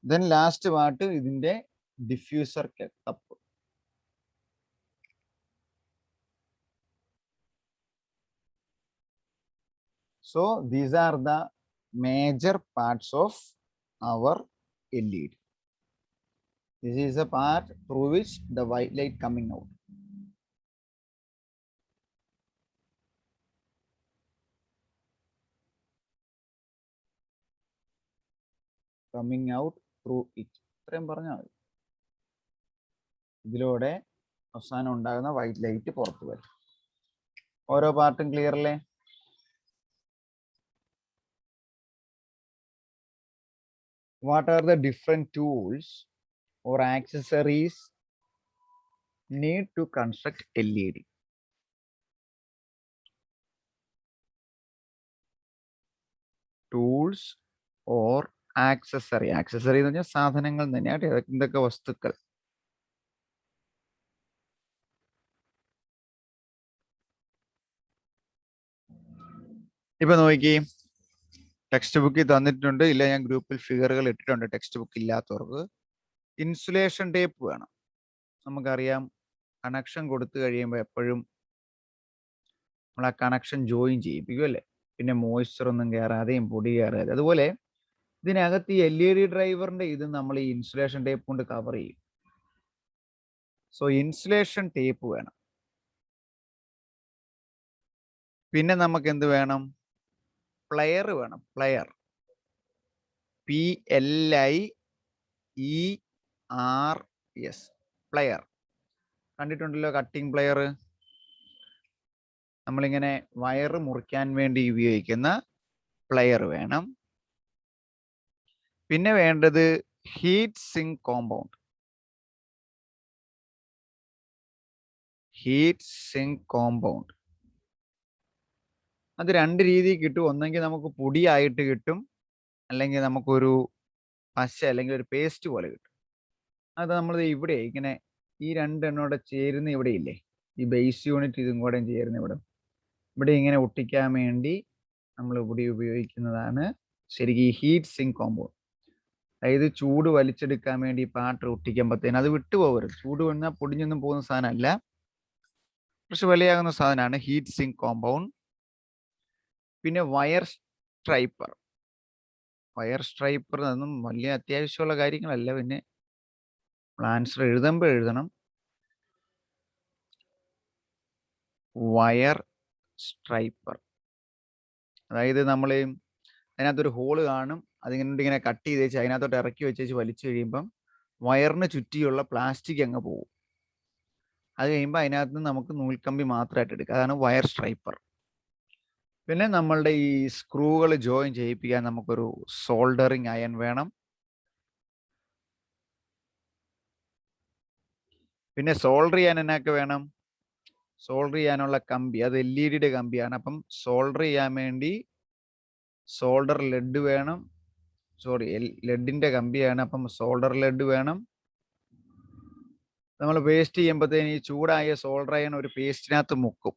ദെൻ ലാസ്റ്റ് പാർട്ട് ഇതിന്റെ diffuser cup. So these are the major parts of our LED. This is the part through which the white light coming out. Coming out through it. ഇത്രയും പറഞ്ഞാൽ മതി. ഇതിലൂടെ അവസാനം ഉണ്ടാകുന്ന വൈറ്റ് ലൈറ്റ് പുറത്തു വരും. ഓരോ പാർട്ടും ക്ലിയർ അല്ലേ? What are the different tools or accessories need to construct LED? Tools or accessory. Accessory എന്ന് പറഞ്ഞാൽ സാധനങ്ങൾ തന്നെയാണ്. എന്തൊക്കെ വസ്തുക്കൾ? ഇപ്പൊ നോക്കി, ടെക്സ്റ്റ് ബുക്കിൽ തന്നിട്ടുണ്ട്. ഇല്ല, ഞാൻ ഗ്രൂപ്പിൽ ഫിഗറുകൾ ഇട്ടിട്ടുണ്ട് ടെക്സ്റ്റ് ബുക്ക് ഇല്ലാത്തവർക്ക്. ഇൻസുലേഷൻ ടേപ്പ് വേണം. നമുക്കറിയാം, കണക്ഷൻ കൊടുത്തു കഴിയുമ്പോൾ എപ്പോഴും നമ്മൾ ആ കണക്ഷൻ ജോയിൻ ചെയ്യിപ്പിക്കും അല്ലേ? പിന്നെ മോയ്സ്ചർ ഒന്നും കയറാതെയും പൊടി കയറാതെ. അതുപോലെ ഇതിനകത്ത് ഈ LED ഡ്രൈവറിന്റെ ഇത് നമ്മൾ ഈ ഇൻസുലേഷൻ ടേപ്പ് കൊണ്ട് കവർ ചെയ്യും. സോ ഇൻസുലേഷൻ ടേപ്പ് വേണം. പിന്നെ നമുക്ക് എന്ത് വേണം? പ്ലെയർ വേണം. പ്ലെയർ, PLIERS, പ്ലെയർ കണ്ടിട്ടുണ്ടല്ലോ, കട്ടിംഗ് പ്ലെയർ. നമ്മളിങ്ങനെ വയറ് മുറിക്കാൻ വേണ്ടി ഉപയോഗിക്കുന്ന പ്ലെയർ വേണം. പിന്നെ വേണ്ടത് heat sink compound. Heat sink compound അത് രണ്ട് രീതിയിൽ കിട്ടും. ഒന്നെങ്കിൽ നമുക്ക് പൊടിയായിട്ട് കിട്ടും, അല്ലെങ്കിൽ നമുക്കൊരു പശ അല്ലെങ്കിൽ ഒരു പേസ്റ്റ് പോലെ കിട്ടും. അത് നമ്മൾ ഇവിടെ ഇങ്ങനെ ഈ രണ്ടെണ്ണോടെ ചേരുന്ന ഇവിടെ ഇല്ലേ, ഈ ബേസ് യൂണിറ്റ് ഇതും കൂടെ ചേരുന്ന ഇവിടെ ഇങ്ങനെ ഒട്ടിക്കാൻ വേണ്ടി നമ്മൾ ഇവിടെ ഉപയോഗിക്കുന്നതാണ് ശരിക്കും ഈ ഹീറ്റ് സിങ്ക് കോമ്പൗണ്ട്. അതായത് ചൂട് വലിച്ചെടുക്കാൻ വേണ്ടി പാട്ട് ഒട്ടിക്കുമ്പോഴത്തേന് അത് വിട്ടുപോകരുത്. ചൂട് വന്നാൽ പൊടിഞ്ഞൊന്നും പോകുന്ന സാധനമല്ല, കുറച്ച് വിലയാകുന്ന സാധനമാണ് ഹീറ്റ് സിങ്ക് കോമ്പൗണ്ട്. പിന്നെ വയർ സ്ട്രൈപ്പർ. വയർ സ്ട്രൈപ്പർ അതൊന്നും വലിയ അത്യാവശ്യമുള്ള കാര്യങ്ങളല്ല. പിന്നെ ആൻസർ എഴുതുമ്പോൾ എഴുതണം. വയർ സ്ട്രൈപ്പർ. അതായത് നമ്മൾ അതിനകത്തൊരു ഹോള് കാണും, അതിങ്ങനെ കട്ട് ചെയ്ത് വെച്ച് അതിനകത്തോട്ട് ഇറക്കി വെച്ച് വലിച്ചു കഴിയുമ്പം വയറിന് ചുറ്റിയുള്ള പ്ലാസ്റ്റിക് അങ്ങ് പോകും. അത് കഴിയുമ്പോൾ അതിനകത്ത് നിന്ന് നമുക്ക് നൂൽക്കമ്പി മാത്രമായിട്ട് എടുക്കാം. അതാണ് വയർ സ്ട്രൈപ്പർ. പിന്നെ നമ്മളുടെ ഈ സ്ക്രൂകൾ ജോയിൻ ചെയ്യിപ്പിക്കാൻ നമുക്കൊരു സോൾഡറിങ് അയൺ വേണം. പിന്നെ സോൾഡർ ചെയ്യാൻ എന്നൊക്കെ വേണം? സോൾഡർ ചെയ്യാനുള്ള കമ്പി, അത് LED കമ്പിയാണ്. അപ്പം സോൾഡർ ചെയ്യാൻ വേണ്ടി സോൾഡർ ലെഡ് വേണം. സോറി, ലെഡിന്റെ കമ്പിയാണ്. അപ്പം സോൾഡർ ലെഡ് വേണം. നമ്മൾ പേസ്റ്റ് ചെയ്യുമ്പോഴത്തേന് ഈ ചൂടായ സോൾഡർ അയൺ ഒരു പേസ്റ്റിനകത്ത് മുക്കും,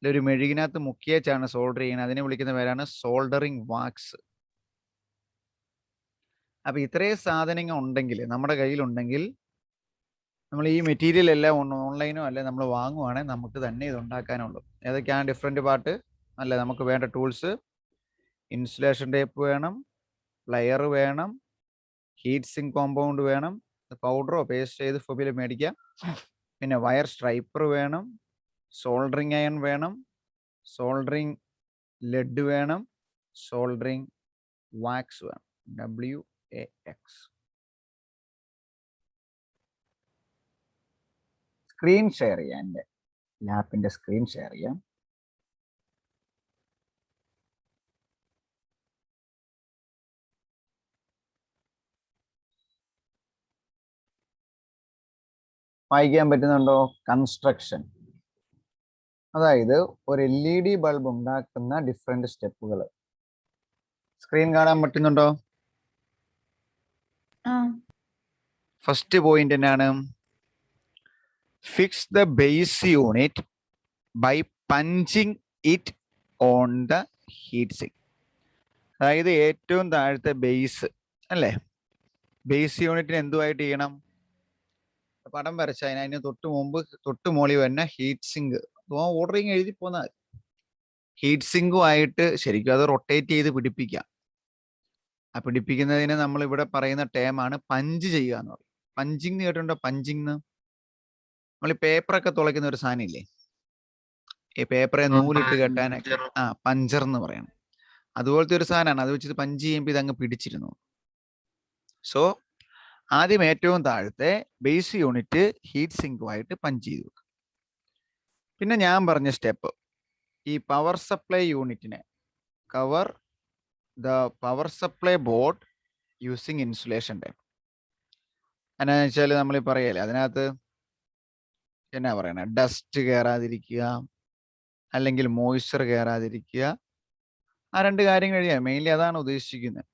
ഒരു മെഴുകിനകത്ത് മുക്കിയേച്ചാണ് സോൾഡർ ചെയ്യുന്നത്. അതിനെ വിളിക്കുന്ന പേരാണ് സോൾഡറിങ് വാക്സ്. അപ്പൊ ഇത്രയും സാധനങ്ങൾ ഉണ്ടെങ്കിൽ, നമ്മുടെ കയ്യിലുണ്ടെങ്കിൽ, നമ്മൾ ഈ മെറ്റീരിയൽ എല്ലാം ഓൺലൈനോ അല്ലെ നമ്മൾ വാങ്ങുവാണെങ്കിൽ നമുക്ക് തന്നെ ഇത് ഉണ്ടാക്കാനുള്ളൂ. ഏതൊക്കെയാണ് ഡിഫറെൻറ്റ് പാർട്ട്? അല്ല, നമുക്ക് വേണ്ട ടൂൾസ്: ഇൻസുലേഷൻ ടേപ്പ് വേണം, പ്ലയർ വേണം, ഹീറ്റ് സിങ്ക് കോമ്പൗണ്ട് വേണം, പൗഡറോ പേസ്റ്റ് ചെയ്ത് ഫൊബിൽ മേടിക്കാം. പിന്നെ വയർ സ്ട്രൈപ്പർ വേണം, സോൾഡറിങ് അയൺ വേണം, സോൾഡറിങ് ലെഡ് വേണം, സോൾഡറിങ് വാക്സ് വേണം, WAX. സ്ക്രീൻ ഷെയർ ചെയ്യാം, എൻ്റെ ലാപ്പിൻ്റെ സ്ക്രീൻ ഷെയർ ചെയ്യാം. വായിക്കാൻ പറ്റുന്നുണ്ടോ? കൺസ്ട്രക്ഷൻ, അതായത് ഒരു LED ബൾബ് ഉണ്ടാക്കുന്ന ഡിഫറെന്റ് സ്റ്റെപ്പുകൾ സ്ക്രീൻ കാണാൻ പറ്റുന്നുണ്ടോ? ഫസ്റ്റ് പോയിന്റ് എന്നാണ്? Fix the base unit by punching it on the heat sink. അതായത് ഏറ്റവും താഴത്തെ ബേസ് അല്ലേ, ബേസ് യൂണിറ്റിന് എന്തുമായിട്ട് ചെയ്യണം? പടം വരച്ച അതിന് തൊട്ട് മുകളിൽ തന്നെ ഹീറ്റ് സിങ്ക്, ഓർഡറിങ് എഴുതി പോന്നാൽ ഹീറ്റ് സിങ്കുമായിട്ട് ശരിക്കും അത് റൊട്ടേറ്റ് ചെയ്ത് പിടിപ്പിക്കാം. ആ പിടിപ്പിക്കുന്നതിന് നമ്മൾ ഇവിടെ പറയുന്ന ടേമാണ് പഞ്ച് ചെയ്യുക എന്ന് പറയും. പഞ്ചിങ് കേട്ടിട്ടുണ്ടോ? പഞ്ചിങ് നമ്മൾ ഈ പേപ്പറൊക്കെ തുളയ്ക്കുന്ന ഒരു സാധനം ഇല്ലേ, ഈ പേപ്പറെ നൂലിട്ട് കെട്ടാനൊക്കെ പഞ്ചർ എന്ന് പറയണം. അതുപോലത്തെ ഒരു സാധനമാണ്. അത് വെച്ചിട്ട് പഞ്ച് ചെയ്യുമ്പോൾ ഇതങ്ങ് പിടിച്ചിരുന്നു. സോ ആദ്യം ഏറ്റവും താഴത്തെ ബേസ് യൂണിറ്റ് ഹീറ്റ് സിങ്കുമായിട്ട് പഞ്ച് ചെയ്തു. പിന്നെ ഞാൻ പറഞ്ഞ സ്റ്റെപ്പ്, ഈ പവർ സപ്ലൈ യൂണിറ്റിനെ cover the power supply board using insulation tape. എന്നാന്ന് വെച്ചാൽ നമ്മൾ പറയല്ലേ, അതിനകത്ത് എന്നാ പറയണേ, ഡസ്റ്റ് കയറാതിരിക്കുക, അല്ലെങ്കിൽ മോയ്സ്ചർ കയറാതിരിക്കുക. ആ രണ്ട് കാര്യം കഴിയാം, മെയിൻലി അതാണ് ഉദ്ദേശിക്കുന്നത്.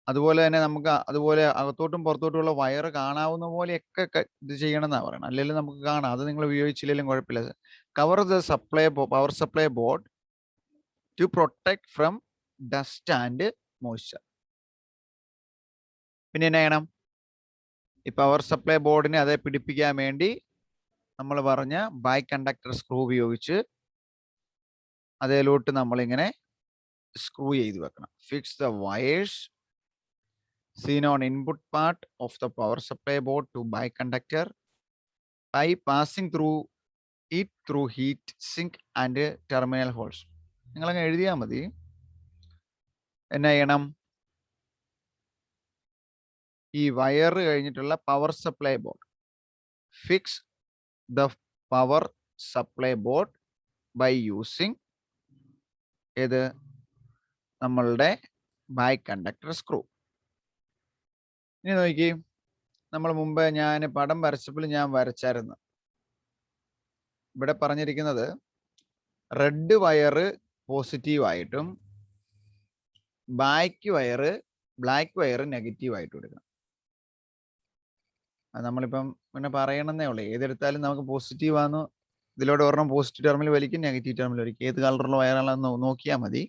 അതുപോലെ തന്നെ നമുക്ക് അതുപോലെ അകത്തോട്ടും പുറത്തോട്ടുമുള്ള വയർ കാണാവുന്ന പോലെയൊക്കെ ഇത് ചെയ്യണം എന്നാണ് പറയുന്നത്. അല്ലെങ്കിൽ നമുക്ക് കാണാം, അത് നിങ്ങൾ ഉപയോഗിച്ചില്ലെങ്കിലും കുഴപ്പമില്ല. Cover the power supply board to protect from dust and moisture. പിന്നെ എന്നാ ചെയ്യണം? ഈ പവർ സപ്ലൈ ബോർഡിനെ അതേ പിടിപ്പിക്കാൻ വേണ്ടി നമ്മൾ പറഞ്ഞ ബൈ കണ്ടക്ടർ സ്ക്രൂ ഉപയോഗിച്ച് അതേലോട്ട് നമ്മളിങ്ങനെ സ്ക്രൂ ചെയ്ത് വെക്കണം. Fix the wires seen on input part of the power supply board to biconductor by passing through it through heat sink and terminal holes. നിങ്ങളങ്ങ് എഴുതിയാൽ മതി. എന്നാ ചെയ്യണം? ഈ വയർ കഴിഞ്ഞിട്ടുള്ള power supply board, fix the power supply board by using ഏത്? നമ്മളുടെ by conductor screw. ഇനി നോക്കി, നമ്മൾ മുമ്പ് ഞാൻ പടം വരച്ചപ്പോൾ ഞാൻ വരച്ചായിരുന്നു. ഇവിടെ പറഞ്ഞിരിക്കുന്നത് റെഡ് വയറ് പോസിറ്റീവായിട്ടും ബ്ലാക്ക് വയറ് നെഗറ്റീവായിട്ടും എടുക്കണം. അത് നമ്മളിപ്പം പിന്നെ പറയണമെന്നേ ഉള്ളൂ. ഏതെടുത്താലും നമുക്ക് പോസിറ്റീവാന്ന് ഇതിലൂടെ ഒരെണ്ണം പോസിറ്റീവ് ടെർമിൽ വലിക്കും, നെഗറ്റീവ് ടെർമിൽ വലിക്കും. ഏത് കളറുള്ള വയറാണെന്ന് നോക്കിയാൽ മതി.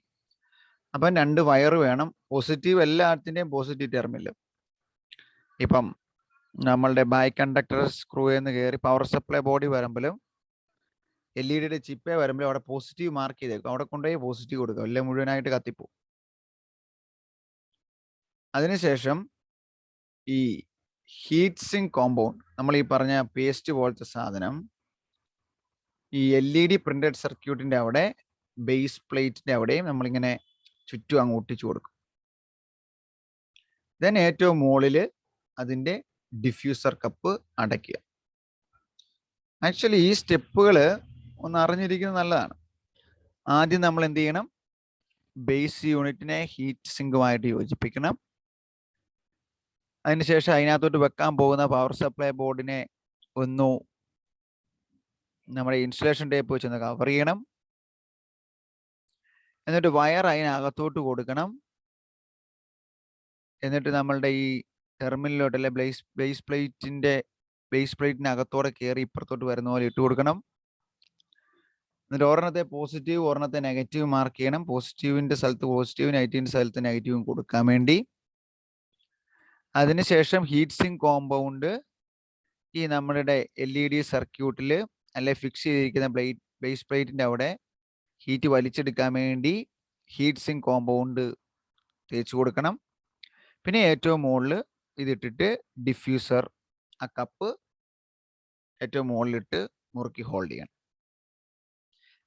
അപ്പം രണ്ട് വയറ് വേണം, പോസിറ്റീവ് എല്ലാത്തിൻ്റെയും പോസിറ്റീവ് ടെർമിൽ. ഇപ്പം നമ്മളുടെ ബൈ കണ്ടക്ടർ സ്ക്രൂ എന്ന് കയറി പവർ സപ്ലൈ ബോഡി വരുമ്പോഴും LED ചിപ്പേ വരുമ്പോഴും അവിടെ പോസിറ്റീവ് മാർക്ക് ചെയ്തേക്കും. അവിടെ കൊണ്ടുപോയി പോസിറ്റീവ് കൊടുക്കുക, എല്ലാം മുഴുവനായിട്ട് കത്തിപ്പോവും. അതിനുശേഷം ഈ ഹീറ്റ് സിങ്ക് കോമ്പൗണ്ട്, നമ്മൾ ഈ പറഞ്ഞ പേസ്റ്റ് പോലത്തെ സാധനം ഈ LED പ്രിന്റഡ് സർക്യൂട്ടിന്റെ അവിടെ ബേസ് പ്ലേറ്റിന്റെ അവിടെയും നമ്മളിങ്ങനെ ചുറ്റും അങ്ങ് ഒട്ടിച്ചു കൊടുക്കും. ദെൻ ഏറ്റവും മുകളിൽ അതിന്റെ ഡിഫ്യൂസർ കപ്പ് അടയ്ക്കുക. ആക്ച്വലി ഈ സ്റ്റെപ്പുകൾ ഒന്ന് അറിഞ്ഞിരിക്കുന്നത് നല്ലതാണ്. ആദ്യം നമ്മൾ എന്ത് ചെയ്യണം? ബേസ് യൂണിറ്റിനെ ഹീറ്റ് സിങ്കുമായിട്ട് യോജിപ്പിക്കണം. അതിനുശേഷം അതിനകത്തോട്ട് വെക്കാൻ പോകുന്ന പവർ സപ്ലൈ ബോർഡിനെ ഒന്ന് നമ്മുടെ ഇൻസുലേഷൻ ടേപ്പ് വെച്ചൊന്ന് കവർ ചെയ്യണം. എന്നിട്ട് വയർ അതിനകത്തോട്ട് കൊടുക്കണം. എന്നിട്ട് നമ്മളുടെ ഈ ടെർമിനലിലോട്ടല്ലേ ബേസ് പ്ലേറ്റിനകത്തോടെ കയറി ഇപ്പുറത്തോട്ട് വരുന്ന പോലെ ഇട്ട് കൊടുക്കണം. എന്നിട്ട് ഒരെണ്ണത്തെ പോസിറ്റീവ് ഒരെണ്ണത്തെ നെഗറ്റീവ് മാർക്ക് ചെയ്യണം. പോസിറ്റീവിന്റെ സ്ഥലത്ത് പോസിറ്റീവ്, നെഗറ്റീവിന്റെ സ്ഥലത്ത് നെഗറ്റീവും കൊടുക്കാൻ വേണ്ടി. അതിനുശേഷം ഹീറ്റ് സിങ്ക് കോമ്പൗണ്ട് ഈ നമ്മളുടെ LED സർക്യൂട്ടിൽ അല്ലെ ഫിക്സ് ചെയ്തിരിക്കുന്ന ബേസ് പ്ലേറ്റിന്റെ അവിടെ ഹീറ്റ് വലിച്ചെടുക്കാൻ വേണ്ടി ഹീറ്റ് സിങ്ക് കോമ്പൗണ്ട് തേച്ച് കൊടുക്കണം. പിന്നെ ഏറ്റവും മുകളിൽ ഇതിട്ടിട്ട് ഡിഫ്യൂസർ ആ കപ്പ് ഏറ്റവും മുകളിലിട്ട് മുറുക്കി ഹോൾഡ് ചെയ്യണം.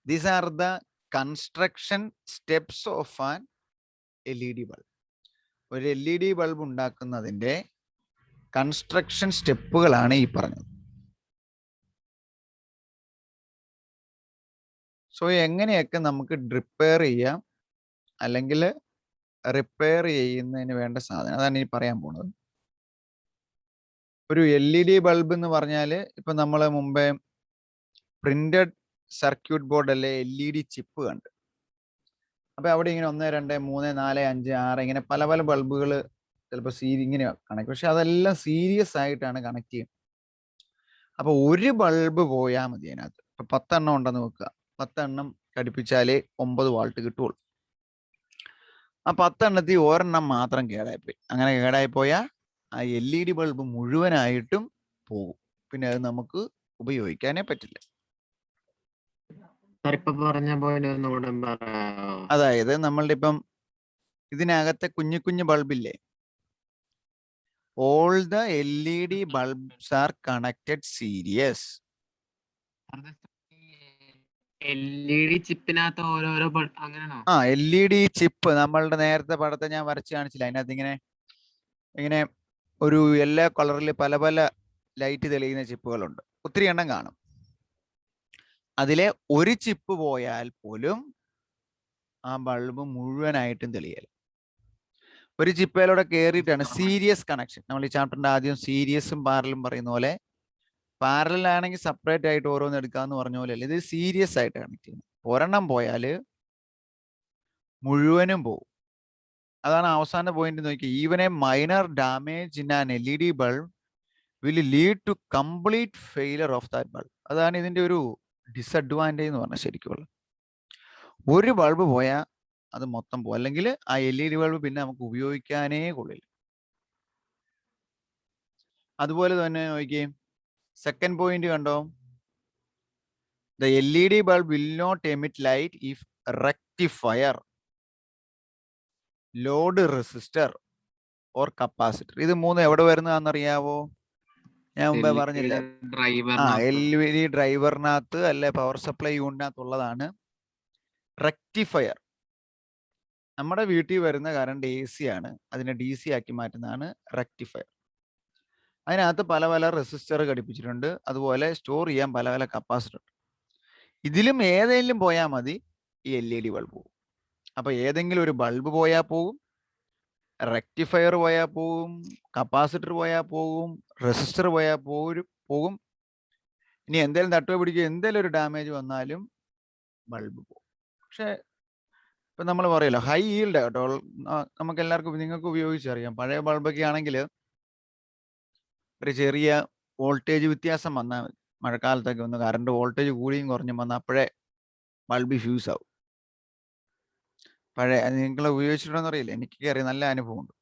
These are the construction steps of an LED bulb. ഒരു LED ബൾബ് ഉണ്ടാക്കുന്നതിൻ്റെ കൺസ്ട്രക്ഷൻ സ്റ്റെപ്പുകളാണ് ഈ പറഞ്ഞത്. സോ എങ്ങനെയൊക്കെ നമുക്ക് റിപ്പയർ ചെയ്യാം അല്ലെങ്കിൽ റിപ്പയർ ചെയ്യുന്നതിന് വേണ്ട സാധനം, അതാണ് ഇനി പറയാൻ പോകുന്നത്. ഒരു LED ബൾബ് എന്ന് പറഞ്ഞാൽ ഇപ്പം നമ്മൾ മുമ്പേ പ്രിന്റഡ് സർക്യൂട്ട് ബോർഡ് അല്ലെ LED ചിപ്പ് കണ്ട്. അപ്പൊ അവിടെ ഇങ്ങനെ 1, 2, 3, 4, 5, 6 ഇങ്ങനെ പല പല ബൾബുകൾ ചിലപ്പോൾ ഇങ്ങനെ കണക്ട്, പക്ഷെ അതെല്ലാം സീരിയസ് ആയിട്ടാണ് കണക്ട് ചെയ്യുന്നത്. അപ്പൊ ഒരു ബൾബ് പോയാൽ മതി അതിനകത്ത്. ഇപ്പൊ 10 എണ്ണം ഉണ്ടെന്ന് വെക്കുക, 10 എണ്ണം ഘടിപ്പിച്ചാലേ 9 വാൾട്ട് കിട്ടുള്ളൂ. ആ 10 എണ്ണത്തിൽ ഒരെണ്ണം മാത്രം കേടായിപ്പോയി. അങ്ങനെ കേടായിപ്പോയാൽ ആ LED ബൾബ് മുഴുവനായിട്ടും പോകും. പിന്നെ അത് നമുക്ക് ഉപയോഗിക്കാനേ പറ്റില്ല. അതായത് നമ്മളുടെ ഇപ്പം ഇതിനകത്തെ കുഞ്ഞു കുഞ്ഞു ബൾബില്ലേ, all the LED bulbs are connected series. LED ചിപ്പിനകത്ത് ഓരോരോ അങ്ങനെയാണോ? ആ LED ചിപ്പ് നമ്മളുടെ നേരത്തെ പടത്തെ ഞാൻ വരച്ച് കാണിച്ചില്ല. അതിനകത്ത് ഇങ്ങനെ ഒരു യെല്ലോ കളറിൽ പല പല ലൈറ്റ് തെളിയുന്ന ചിപ്പുകളുണ്ട്. ഒത്തിരി എണ്ണം കാണും. അതിലെ ഒരു ചിപ്പ് പോയാൽ പോലും ആ ബൾബ് മുഴുവനായിട്ടും തെളിയൽ. ഒരു ചിപ്പയിലൂടെ കയറിയിട്ടാണ് സീരിയസ് കണക്ഷൻ. നമ്മൾ ഈ ചാപ്റ്ററിന്റെ ആദ്യം സീരിയസും പാരലും പറയുന്ന പോലെ, പാരലാണെങ്കിൽ സെപ്പറേറ്റ് ആയിട്ട് ഓരോന്ന് എടുക്കാന്ന് പറഞ്ഞ പോലെ അല്ല, ഇത് സീരിയസ് ആയിട്ട് കണക്ട് ചെയ്യുന്നത്. ഒരെണ്ണം പോയാൽ മുഴുവനും പോകും. അതാണ് അവസാന പോയിന്റ് നോക്കി. Even a minor damage in an LED bulb will lead to complete failure of that bulb. അതാണ് ഇതിന്റെ ഒരു ഡിസഡ്വാൻറ്റേജ് എന്ന് പറഞ്ഞാൽ ശരിക്കുള്ള. ഒരു ബൾബ് പോയാൽ അത് മൊത്തം പോകും, അല്ലെങ്കിൽ ആ LED ബൾബ് പിന്നെ നമുക്ക് ഉപയോഗിക്കാനേ കൊള്ളില്ല. അതുപോലെ തന്നെ നോക്കിയേ, സെക്കൻഡ് പോയിന്റ് കണ്ടോ, the LED bulb will not emit light if rectifier, load resistor or capacitor. ഇത് മൂന്ന് എവിടെ വരുന്നതാണെന്നറിയാവോ? ഞാൻ മുമ്പേ പറഞ്ഞില്ല. LED ഡ്രൈവറിനകത്ത് അല്ലെ പവർ സപ്ലൈ യൂണിറ്റിനകത്തുള്ളതാണ് റെക്ടിഫയർ. നമ്മുടെ വീട്ടിൽ വരുന്ന കറണ്ട് AC ആണ്, അതിനെ DC ആക്കി മാറ്റുന്നതാണ് റെക്ടിഫയർ. അതിനകത്ത് പല പല റെസിസ്റ്റർ ഘടിപ്പിച്ചിട്ടുണ്ട്, അതുപോലെ സ്റ്റോർ ചെയ്യാൻ പല പല കപ്പാസിറ്റർ ഉണ്ട്. ഇതിലും ഏതെങ്കിലും പോയാൽ മതി ഈ LED ബൾബ് പോകും. അപ്പൊ ഏതെങ്കിലും ഒരു ബൾബ് പോയാൽ പോകും, റെക്ടിഫയർ പോയാൽ പോകും, കപ്പാസിറ്റർ പോയാൽ പോകും, റെസിസ്റ്റർ പോയാൽ പോകും. ഇനി എന്തെങ്കിലും തട്ടുക പിടിക്കുക എന്തെങ്കിലും ഒരു ഡാമേജ് വന്നാലും ബൾബ് പോകും. പക്ഷെ ഇപ്പം നമ്മൾ പറയല്ലോ ഹൈ ഈൽഡ് കേട്ടോ, നമുക്ക് എല്ലാവർക്കും നിങ്ങൾക്ക് ഉപയോഗിച്ചറിയാം. പഴയ ബൾബൊക്കെ ആണെങ്കിൽ ഒരു ചെറിയ വോൾട്ടേജ് വ്യത്യാസം വന്നാൽ മതി, മഴക്കാലത്തൊക്കെ ഒന്ന് കറണ്ട് വോൾട്ടേജ് കൂടിയും കുറഞ്ഞും വന്നാൽ അപ്പോഴേ ബൾബ് ഫ്യൂസ് ആവും. പഴയ നിങ്ങൾ ഉപയോഗിച്ചിട്ടുണ്ടോന്ന് അറിയില്ല, എനിക്കൊക്കെ അറിയാം, നല്ല അനുഭവമുണ്ട്.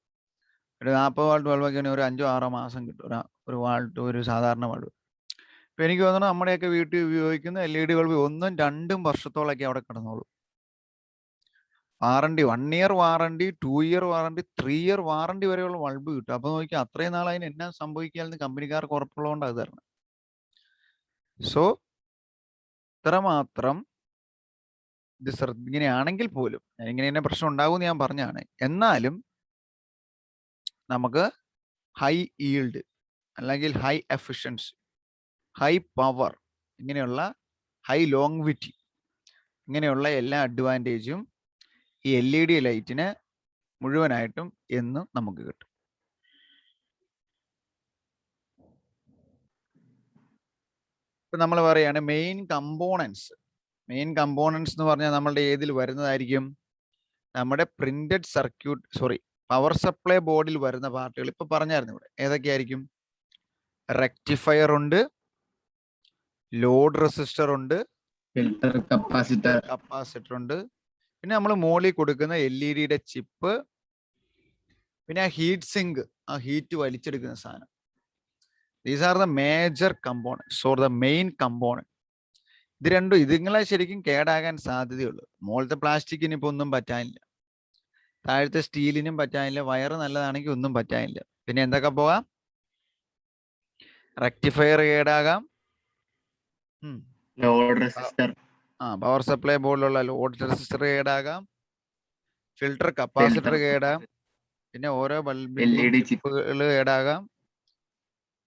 ഒരു 40 വാൾട്ട് ബൾബൊക്കെ ആണെങ്കിൽ ഒരു 5-6 മാസം കിട്ടും ഒരു വാൾട്ട്, ഒരു സാധാരണ ബൾബ്. ഇപ്പം എനിക്ക് തോന്നുന്നു നമ്മുടെയൊക്കെ വീട്ടിൽ ഉപയോഗിക്കുന്ന LED ബൾബ് 1-2 വർഷത്തോളൊക്കെ അവിടെ കിടന്നോളൂ. Warranty 1 year warranty, 2 year warranty, 3 year warranty വരെയുള്ള ബൾബ് കിട്ടും. അപ്പൊ നോക്കിയാൽ അത്രയും നാൾ അതിന് എന്നാ സംഭവിക്കാമെന്ന് കമ്പനിക്കാർക്ക് ഉറപ്പുള്ളതുകൊണ്ട് അത് തരണം. സോ ഇത്രമാത്രം ഇത് ഇങ്ങനെയാണെങ്കിൽ പോലും ഇങ്ങനെ പ്രശ്നം ഉണ്ടാകുമെന്ന് ഞാൻ പറഞ്ഞാണ്. എന്നാലും നമുക്ക് ഹൈ ഈൽഡ് അല്ലെങ്കിൽ ഹൈ എഫിഷ്യൻസി, ഹൈ പവർ, ഇങ്ങനെയുള്ള ഹൈ ലോങ്വിറ്റി, ഇങ്ങനെയുള്ള എല്ലാ അഡ്വാൻറ്റേജും ഈ LED ലൈറ്റിന് മുഴുവനായിട്ടും എന്നും നമുക്ക് കിട്ടും. ഇപ്പൊ നമ്മൾ പറയാണ് മെയിൻ കമ്പോണൻസ് എന്ന് പറഞ്ഞാൽ നമ്മളുടെ ഏതിൽ വരുന്നതായിരിക്കും? നമ്മുടെ പ്രിന്റഡ് സർക്യൂട്ട് പവർ സപ്ലൈ ബോർഡിൽ വരുന്ന പാർട്ടുകൾ ഇപ്പൊ പറഞ്ഞായിരുന്നു. ഇവിടെ ഏതൊക്കെയായിരിക്കും? റെക്ടിഫയർ ഉണ്ട്, ലോഡ് റെസിസ്റ്റർ ഉണ്ട്, ഫിൽട്ടർ കപ്പാസിറ്റർ ഉണ്ട്, പിന്നെ നമ്മൾ മോളിൽ കൊടുക്കുന്ന LED ചിപ്പ്, പിന്നെ ആ ഹീറ്റ് സിങ്ക്, ആ ഹീറ്റ് വലിച്ചെടുക്കുന്ന സാധനം. These are the major components or the main component. ഇത് രണ്ടും ഇതുങ്ങളെ ശരിക്കും കേടാകാൻ സാധ്യതയുള്ളൂ. മുകളിലത്തെ പ്ലാസ്റ്റിക്കിന് ഇപ്പൊ ഒന്നും പറ്റാനില്ല, താഴത്തെ സ്റ്റീലിനും പറ്റാനില്ല, വയറ് നല്ലതാണെങ്കിൽ ഒന്നും പറ്റാനില്ല. പിന്നെ എന്തൊക്കെ പോകാം? റെക്ടിഫയർ കേടാകാം, ലോഡ് റെസിസ്റ്റർ, പവർ സപ്ലൈ ബോർഡിലുള്ള ലോഡ് റെസിസ്റ്റർ കേടാകാം, ഫിൽട്ടർ കപ്പാസിറ്റർ കേടാം, പിന്നെ ഓരോ ബൾബിന്റെ ചിപ്പുകൾ കേടാകാം,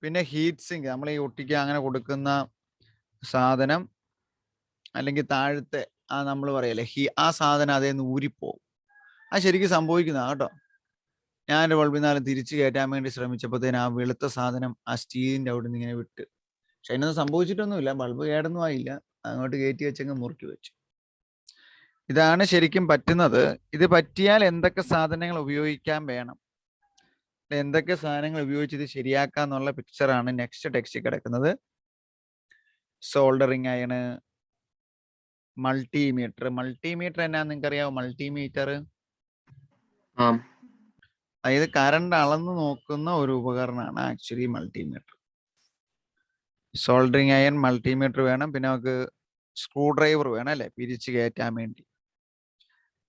പിന്നെ ഹീറ്റ് സിങ്ക് നമ്മൾ ഈ ഒട്ടിക്ക് അങ്ങനെ കൊടുക്കുന്ന സാധനം, അല്ലെങ്കിൽ താഴത്തെ ആ നമ്മൾ പറയല്ലേ ആ സാധനം അതേ നിന്ന് ഊരിപ്പോവും. അത് ശരിക്കും സംഭവിക്കുന്നതാണ് കേട്ടോ. ഞാൻ എൻ്റെ ബൾബിൽ നിന്നാലും തിരിച്ചു കയറ്റാൻ വേണ്ടി ശ്രമിച്ചപ്പോഴത്തേന് ആ വെളുത്ത സാധനം ആ സ്റ്റീലിന്റെ അവിടെ നിന്ന് ഇങ്ങനെ വിട്ട്. പക്ഷെ അതിനൊന്നും സംഭവിച്ചിട്ടൊന്നുമില്ല, ബൾബ് കേടൊന്നും ആയില്ല, അങ്ങോട്ട് കയറ്റി വെച്ചങ്ങ് മുറുക്കി വെച്ചു. ഇതാണ് ശരിക്കും പറ്റുന്നത്. ഇത് പറ്റിയാൽ എന്തൊക്കെ സാധനങ്ങൾ ഉപയോഗിക്കാൻ വേണം, എന്തൊക്കെ സാധനങ്ങൾ ഉപയോഗിച്ച് ഇത് ശരിയാക്കാന്നുള്ള പിക്ചറാണ് നെക്സ്റ്റ് ടെക്സ്റ്റിൽ കിടക്കുന്നത്. സോൾഡറിങ് അയണ്, മൾട്ടിമീറ്റർ എന്നാന്ന് നിങ്ങൾക്ക് അറിയാമോ? മൾട്ടിമീറ്റർ അതായത് കറണ്ട് അളന്ന് നോക്കുന്ന ഒരു ഉപകരണമാണ് actually multimeter. Soldering iron, multimeter വേണം, പിന്നെ നമുക്ക് സ്ക്രൂ ഡ്രൈവർ വേണം അല്ലെ, പിരിച്ച് കയറ്റാൻ വേണ്ടി.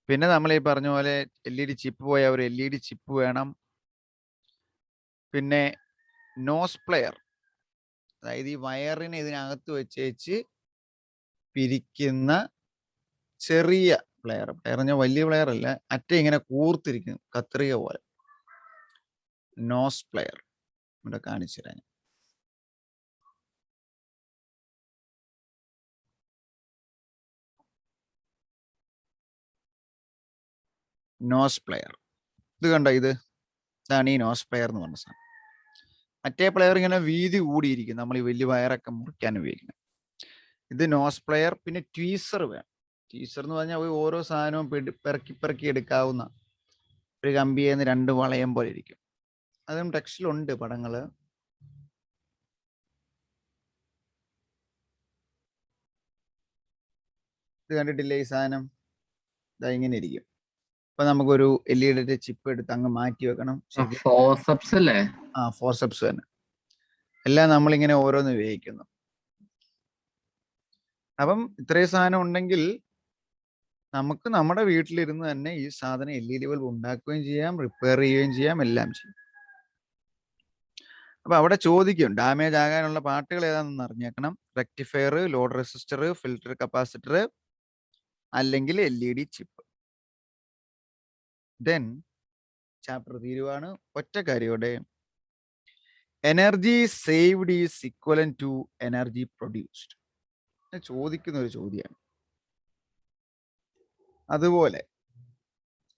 പിന്നെ നമ്മൾ ഈ പറഞ്ഞ പോലെ LED ചിപ്പ് പോയ ഒരു LED ചിപ്പ് വേണം. പിന്നെ നോസ് പ്ലെയർ, അതായത് ഈ വയറിനെ ഇതിനകത്ത് വെച്ചേച്ച് പിരിക്കുന്ന ചെറിയ പ്ലെയർ പറഞ്ഞാൽ വലിയ പ്ലെയർ അല്ല, അറ്റ ഇങ്ങനെ കൂർത്തിരിക്കും കത്രിക പോലെ. നോസ് പ്ലെയർ ഇവിടെ കാണിച്ചു തരാൻ. നോസ് പ്ലെയർ ഇത് കണ്ടോ? ഇതാണ് ഈ നോസ് പ്ലെയർ എന്ന് പറഞ്ഞ സാധനം. മറ്റേ പ്ലെയർ ഇങ്ങനെ വീതി കൂടിയിരിക്കും, നമ്മൾ ഈ വലിയ വയറൊക്കെ മുറിക്കാൻ ഉപയോഗിക്കുന്നത്. ഇത് നോസ് പ്ലെയർ. പിന്നെ ട്വീസർ വേണം. ട്വീസർ എന്ന് പറഞ്ഞാൽ ഓരോ സാധനവും പെറുക്കി എടുക്കാവുന്ന ഒരു കമ്പിയെന്ന് 2 വളയം പോലെ ഇരിക്കും. അതും ടെക്സ്റ്റിലുണ്ട് പടങ്ങള്. ഇത് കണ്ടിട്ടില്ലേ ഈ സാധനം? ഇതാ ഇങ്ങനെ ഇരിക്കും. അപ്പൊ നമുക്കൊരു LED ചിപ്പ് എടുത്ത് അങ്ങ് മാറ്റി വെക്കണം. ഫോർസെപ്സ് തന്നെ. എല്ലാം നമ്മളിങ്ങനെ ഓരോന്ന് ഉപയോഗിക്കുന്നു. അപ്പം ഇത്രയും സാധനം ഉണ്ടെങ്കിൽ നമുക്ക് നമ്മുടെ വീട്ടിലിരുന്ന് തന്നെ ഈ സാധനം LED ബൾബ് ഉണ്ടാക്കുകയും ചെയ്യാം, റിപ്പയർ ചെയ്യുകയും ചെയ്യാം, എല്ലാം ചെയ്യും. അപ്പൊ അവിടെ ചോദിക്കും ഡാമേജ് ആകാനുള്ള പാർട്ടുകൾ ഏതാണെന്ന് അറിഞ്ഞേക്കണം. Rectifier, load resistor, filter capacitor, അല്ലെങ്കിൽ LED ചിപ്പ്. ദെൻ ചാപ്റ്റർ തീരുവാണ്. ഒറ്റ കാര്യോടെ, energy saved is equivalent to energy produced. ചോദിക്കുന്ന ഒരു ചോദ്യമാണ്. അതുപോലെ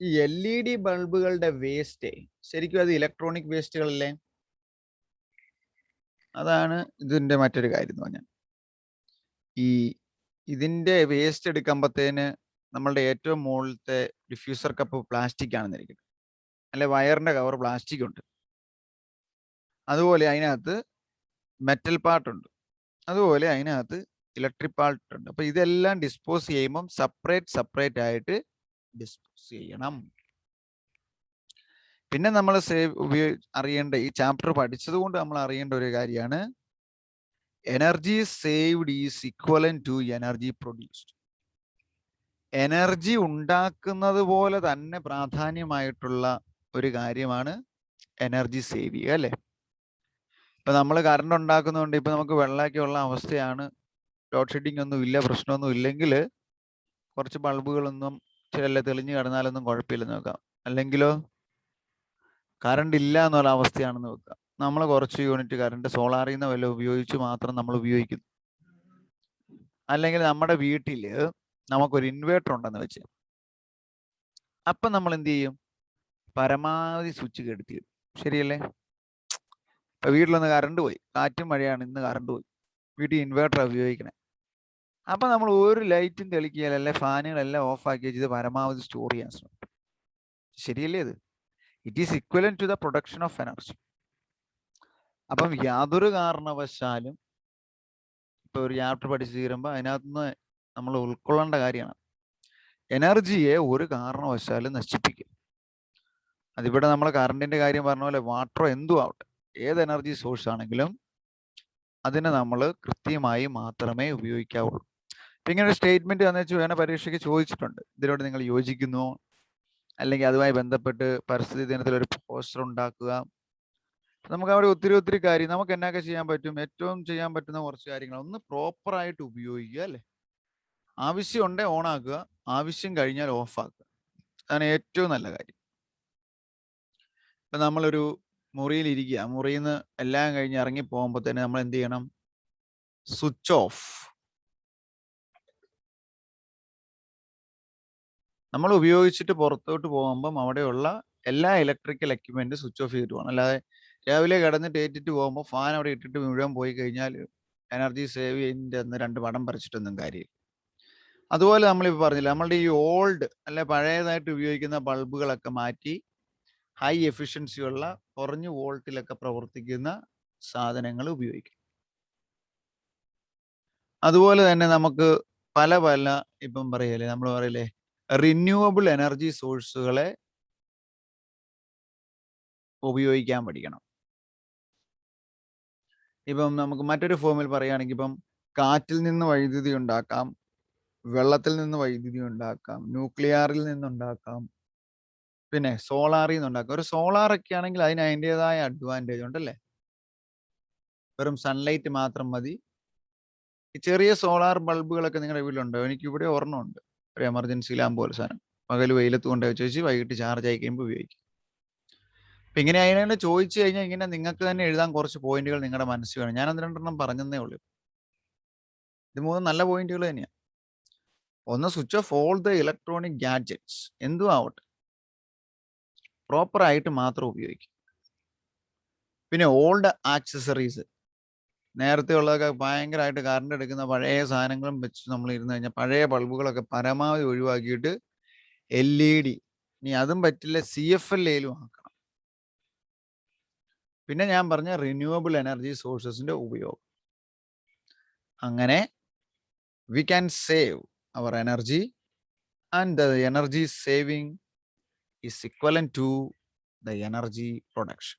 ഈ LED ബൾബുകളുടെ വേസ്റ്റ് ശരിക്കും അത് ഇലക്ട്രോണിക് വേസ്റ്റുകളല്ലേ? അതാണ് ഇതിന്റെ മറ്റൊരു കാര്യം എന്ന് പറഞ്ഞാൽ, ഇതിന്റെ വേസ്റ്റ് എടുക്കുമ്പോഴത്തേന് നമ്മളുടെ ഏറ്റവും മുകളിലത്തെ ഡിഫ്യൂസർ കപ്പ് പ്ലാസ്റ്റിക് ആണെന്നിരിക്കും, അല്ലെ വയറിന്റെ കവർ പ്ലാസ്റ്റിക് ഉണ്ട്. അതുപോലെ അതിനകത്ത് മെറ്റൽ പാർട്ടുണ്ട്, അതുപോലെ അതിനകത്ത് ഇലക്ട്രിക് പാർട്ട് ഉണ്ട്. അപ്പൊ ഇതെല്ലാം ഡിസ്പോസ് ചെയ്യുമ്പം സെപ്പറേറ്റ് ആയിട്ട് ഡിസ്പോസ് ചെയ്യണം. പിന്നെ നമ്മൾ അറിയേണ്ട, ഈ ചാപ്റ്റർ പഠിച്ചത് കൊണ്ട് നമ്മൾ അറിയേണ്ട ഒരു കാര്യമാണ്, energy saved is equivalent to energy produced. Energy ഉണ്ടാക്കുന്നത് പോലെ തന്നെ പ്രാധാന്യമായിട്ടുള്ള ഒരു കാര്യമാണ് എനർജി സേവ് ചെയ്യുക അല്ലെ? ഇപ്പൊ നമ്മൾ കറണ്ട് ഉണ്ടാക്കുന്നതുകൊണ്ട് ഇപ്പൊ നമുക്ക് വെള്ളമൊക്കെ ഉള്ള അവസ്ഥയാണ് ലോഡ് ഷെഡിങ് ഒന്നും ഇല്ല, പ്രശ്നമൊന്നും ഇല്ലെങ്കിൽ കുറച്ച് ബൾബുകളൊന്നും ചില തെളിഞ്ഞു കിടന്നാലൊന്നും കുഴപ്പമില്ലെന്ന് വെക്കാം. അല്ലെങ്കിലോ കറണ്ട് ഇല്ല എന്നുള്ള അവസ്ഥയാണെന്ന് വെക്കാം. നമ്മൾ കുറച്ച് യൂണിറ്റ് കറണ്ട് സോളാറിൽ നിന്ന് വല്ല ഉപയോഗിച്ച് മാത്രം നമ്മൾ ഉപയോഗിക്കുന്നു. അല്ലെങ്കിൽ നമ്മുടെ വീട്ടിൽ നമുക്കൊരു ഇൻവേർട്ടർ ഉണ്ടെന്ന് വെച്ച്, അപ്പം നമ്മൾ എന്ത് ചെയ്യും? പരമാവധി സ്വിച്ച് കെടുത്തി. ശരിയല്ലേ? ഇപ്പൊ വീട്ടിലൊന്ന് കറണ്ട് പോയി, കാറ്റും മഴയാണ്, ഇന്ന് കറണ്ട് പോയി, വീട്ടിൽ ഇൻവേർട്ടർ ഉപയോഗിക്കണേ. അപ്പൊ നമ്മൾ ഒരു ലൈറ്റും തെളിക്കുകയല്ലേ, ഫാനുകളെല്ലാം ഓഫ് ആക്കി വെച്ചത് പരമാവധി സ്റ്റോർ ചെയ്യാൻ ശ്രമിക്കും. ശരിയല്ലേ? ഇത് it is equivalent to the production of energy. അപ്പം യാതൊരു കാരണവശാലും ഇപ്പൊ ഒരു ചാപ്റ്റർ പഠിച്ചു തീരുമ്പോൾ അതിനകത്തുനിന്ന് നമ്മൾ ഉൾക്കൊള്ളേണ്ട കാര്യമാണ്, എനർജിയെ ഒരു കാരണവശാലും നശിപ്പിക്കും. അതിവിടെ നമ്മൾ കറണ്ടിന്റെ കാര്യം പറഞ്ഞ പോലെ വാട്ടറോ എന്തും ആവട്ടെ, ഏത് എനർജി സോഴ്സ് ആണെങ്കിലും അതിനെ നമ്മൾ കൃത്യമായി മാത്രമേ ഉപയോഗിക്കാവുള്ളൂ. ഇപ്പം ഇങ്ങനെ ഒരു സ്റ്റേറ്റ്മെന്റ് തന്നെ വേണേൽ പരീക്ഷയ്ക്ക് ചോദിച്ചിട്ടുണ്ട്. ഇതിനോട് നിങ്ങൾ യോജിക്കുന്നുവോ, അല്ലെങ്കിൽ അതുമായി ബന്ധപ്പെട്ട് പരിസ്ഥിതി ദിനത്തിൽ ഒരു പോസ്റ്റർ ഉണ്ടാക്കുക. നമുക്ക് അവിടെ ഒത്തിരി കാര്യം നമുക്ക് എന്നൊക്കെ ചെയ്യാൻ പറ്റും. ഏറ്റവും ചെയ്യാൻ പറ്റുന്ന കുറച്ച് കാര്യങ്ങൾ, ഒന്ന് പ്രോപ്പറായിട്ട് ഉപയോഗിക്കുക അല്ലേ. ആവശ്യമുണ്ടേ ഓൺ ആക്കുക, ആവശ്യം കഴിഞ്ഞാൽ ഓഫ് ആക്കുക. അതാണ് ഏറ്റവും നല്ല കാര്യം. ഇപ്പം നമ്മളൊരു മുറിയിൽ ഇരിക്കുക, മുറിയിൽ നിന്ന് എല്ലാം കഴിഞ്ഞ് ഇറങ്ങി പോകുമ്പോൾ തന്നെ നമ്മൾ എന്ത് ചെയ്യണം? Switch off. നമ്മൾ ഉപയോഗിച്ചിട്ട് പുറത്തോട്ട് പോകുമ്പം അവിടെയുള്ള എല്ലാ ഇലക്ട്രിക്കൽ എക്യുപ്മെന്റ് സ്വിച്ച് ഓഫ് ചെയ്തിട്ട് പോകണം. അല്ലാതെ രാവിലെ കിടന്നിട്ട് ഏറ്റിട്ട് പോകുമ്പോൾ ഫാൻ അവിടെ ഇട്ടിട്ട് മുഴുവൻ പോയി കഴിഞ്ഞാൽ എനർജി സേവ് ചെയ്യുന്നതിൻ്റെ അന്ന് 2 പടം പറിച്ചിട്ടൊന്നും കാര്യമില്ല. അതുപോലെ നമ്മളിപ്പോൾ പറഞ്ഞില്ല, നമ്മളുടെ ഈ ഓൾഡ് അല്ലെ പഴയതായിട്ട് ഉപയോഗിക്കുന്ന ബൾബുകളൊക്കെ മാറ്റി ഹൈ എഫിഷ്യൻസി ഉള്ള കുറഞ്ഞ വോൾട്ടിലൊക്കെ പ്രവർത്തിക്കുന്ന സാധനങ്ങൾ ഉപയോഗിക്കും. അതുപോലെ തന്നെ നമുക്ക് പല ഇപ്പം പറയല്ലേ, നമ്മൾ പറയില്ലേ, റിന്യൂവബിൾ എനർജി സോഴ്സുകളെ ഉപയോഗിക്കാൻ പഠിക്കണം. ഇപ്പം നമുക്ക് മറ്റൊരു ഫോമിൽ പറയുകയാണെങ്കിൽ, ഇപ്പം കാറ്റിൽ നിന്ന് വൈദ്യുതി ഉണ്ടാക്കാം, വെള്ളത്തിൽ നിന്ന് വൈദ്യുതി ഉണ്ടാക്കാം, ന്യൂക്ലിയറിൽ നിന്നുണ്ടാക്കാം, പിന്നെ സോളാറിൽ നിന്നുണ്ടാക്കാം. ഒരു സോളാറൊക്കെ ആണെങ്കിൽ അതിന് അതിൻ്റെതായ അഡ്വാൻറ്റേജ് ഉണ്ടല്ലേ. വെറും സൺലൈറ്റ് മാത്രം മതി. ഈ ചെറിയ സോളാർ ബൾബുകളൊക്കെ നിങ്ങളുടെ വീട്ടിലുണ്ടോ? എനിക്കിവിടെ ഒരെണ്ണമുണ്ട്, ഒരു എമർജൻസി ലാമ്പ് പോലെ സാധനം. പകൽ വെയിലത്ത് കൊണ്ട് വെച്ച് വൈകിട്ട് ചാർജ് ആയി കഴിയുമ്പോൾ ഉപയോഗിക്കും. അപ്പം ഇങ്ങനെ അതിനെ ചോദിച്ചു കഴിഞ്ഞാൽ ഇങ്ങനെ നിങ്ങൾക്ക് തന്നെ എഴുതാൻ കുറച്ച് പോയിന്റുകൾ നിങ്ങളുടെ മനസ്സിൽ വേണം. ഞാൻ 1-2 പറഞ്ഞതേ ഉള്ളൂ. ഇത് 3 നല്ല പോയിന്റുകൾ തന്നെയാണ്. ഒന്ന്, switch off all the electronic gadgets, എന്തും ആവട്ടെ പ്രോപ്പറായിട്ട് മാത്രം ഉപയോഗിക്കും. പിന്നെ ഓൾഡ് ആക്സസറീസ്, നേരത്തെ ഉള്ളതൊക്കെ ഭയങ്കരമായിട്ട് കറണ്ട് എടുക്കുന്ന പഴയ സാധനങ്ങളും വെച്ച് നമ്മൾ ഇരുന്ന് കഴിഞ്ഞാൽ പഴയ ബൾബുകളൊക്കെ പരമാവധി ഒഴിവാക്കിയിട്ട് LED, ഇനി അതും പറ്റില്ല CFL-ലും ആക്കണം. പിന്നെ ഞാൻ പറഞ്ഞ റിന്യൂവബിൾ എനർജി സോഴ്സസിന്റെ ഉപയോഗം. അങ്ങനെ we can save our energy, and the energy saving is equivalent to the energy production.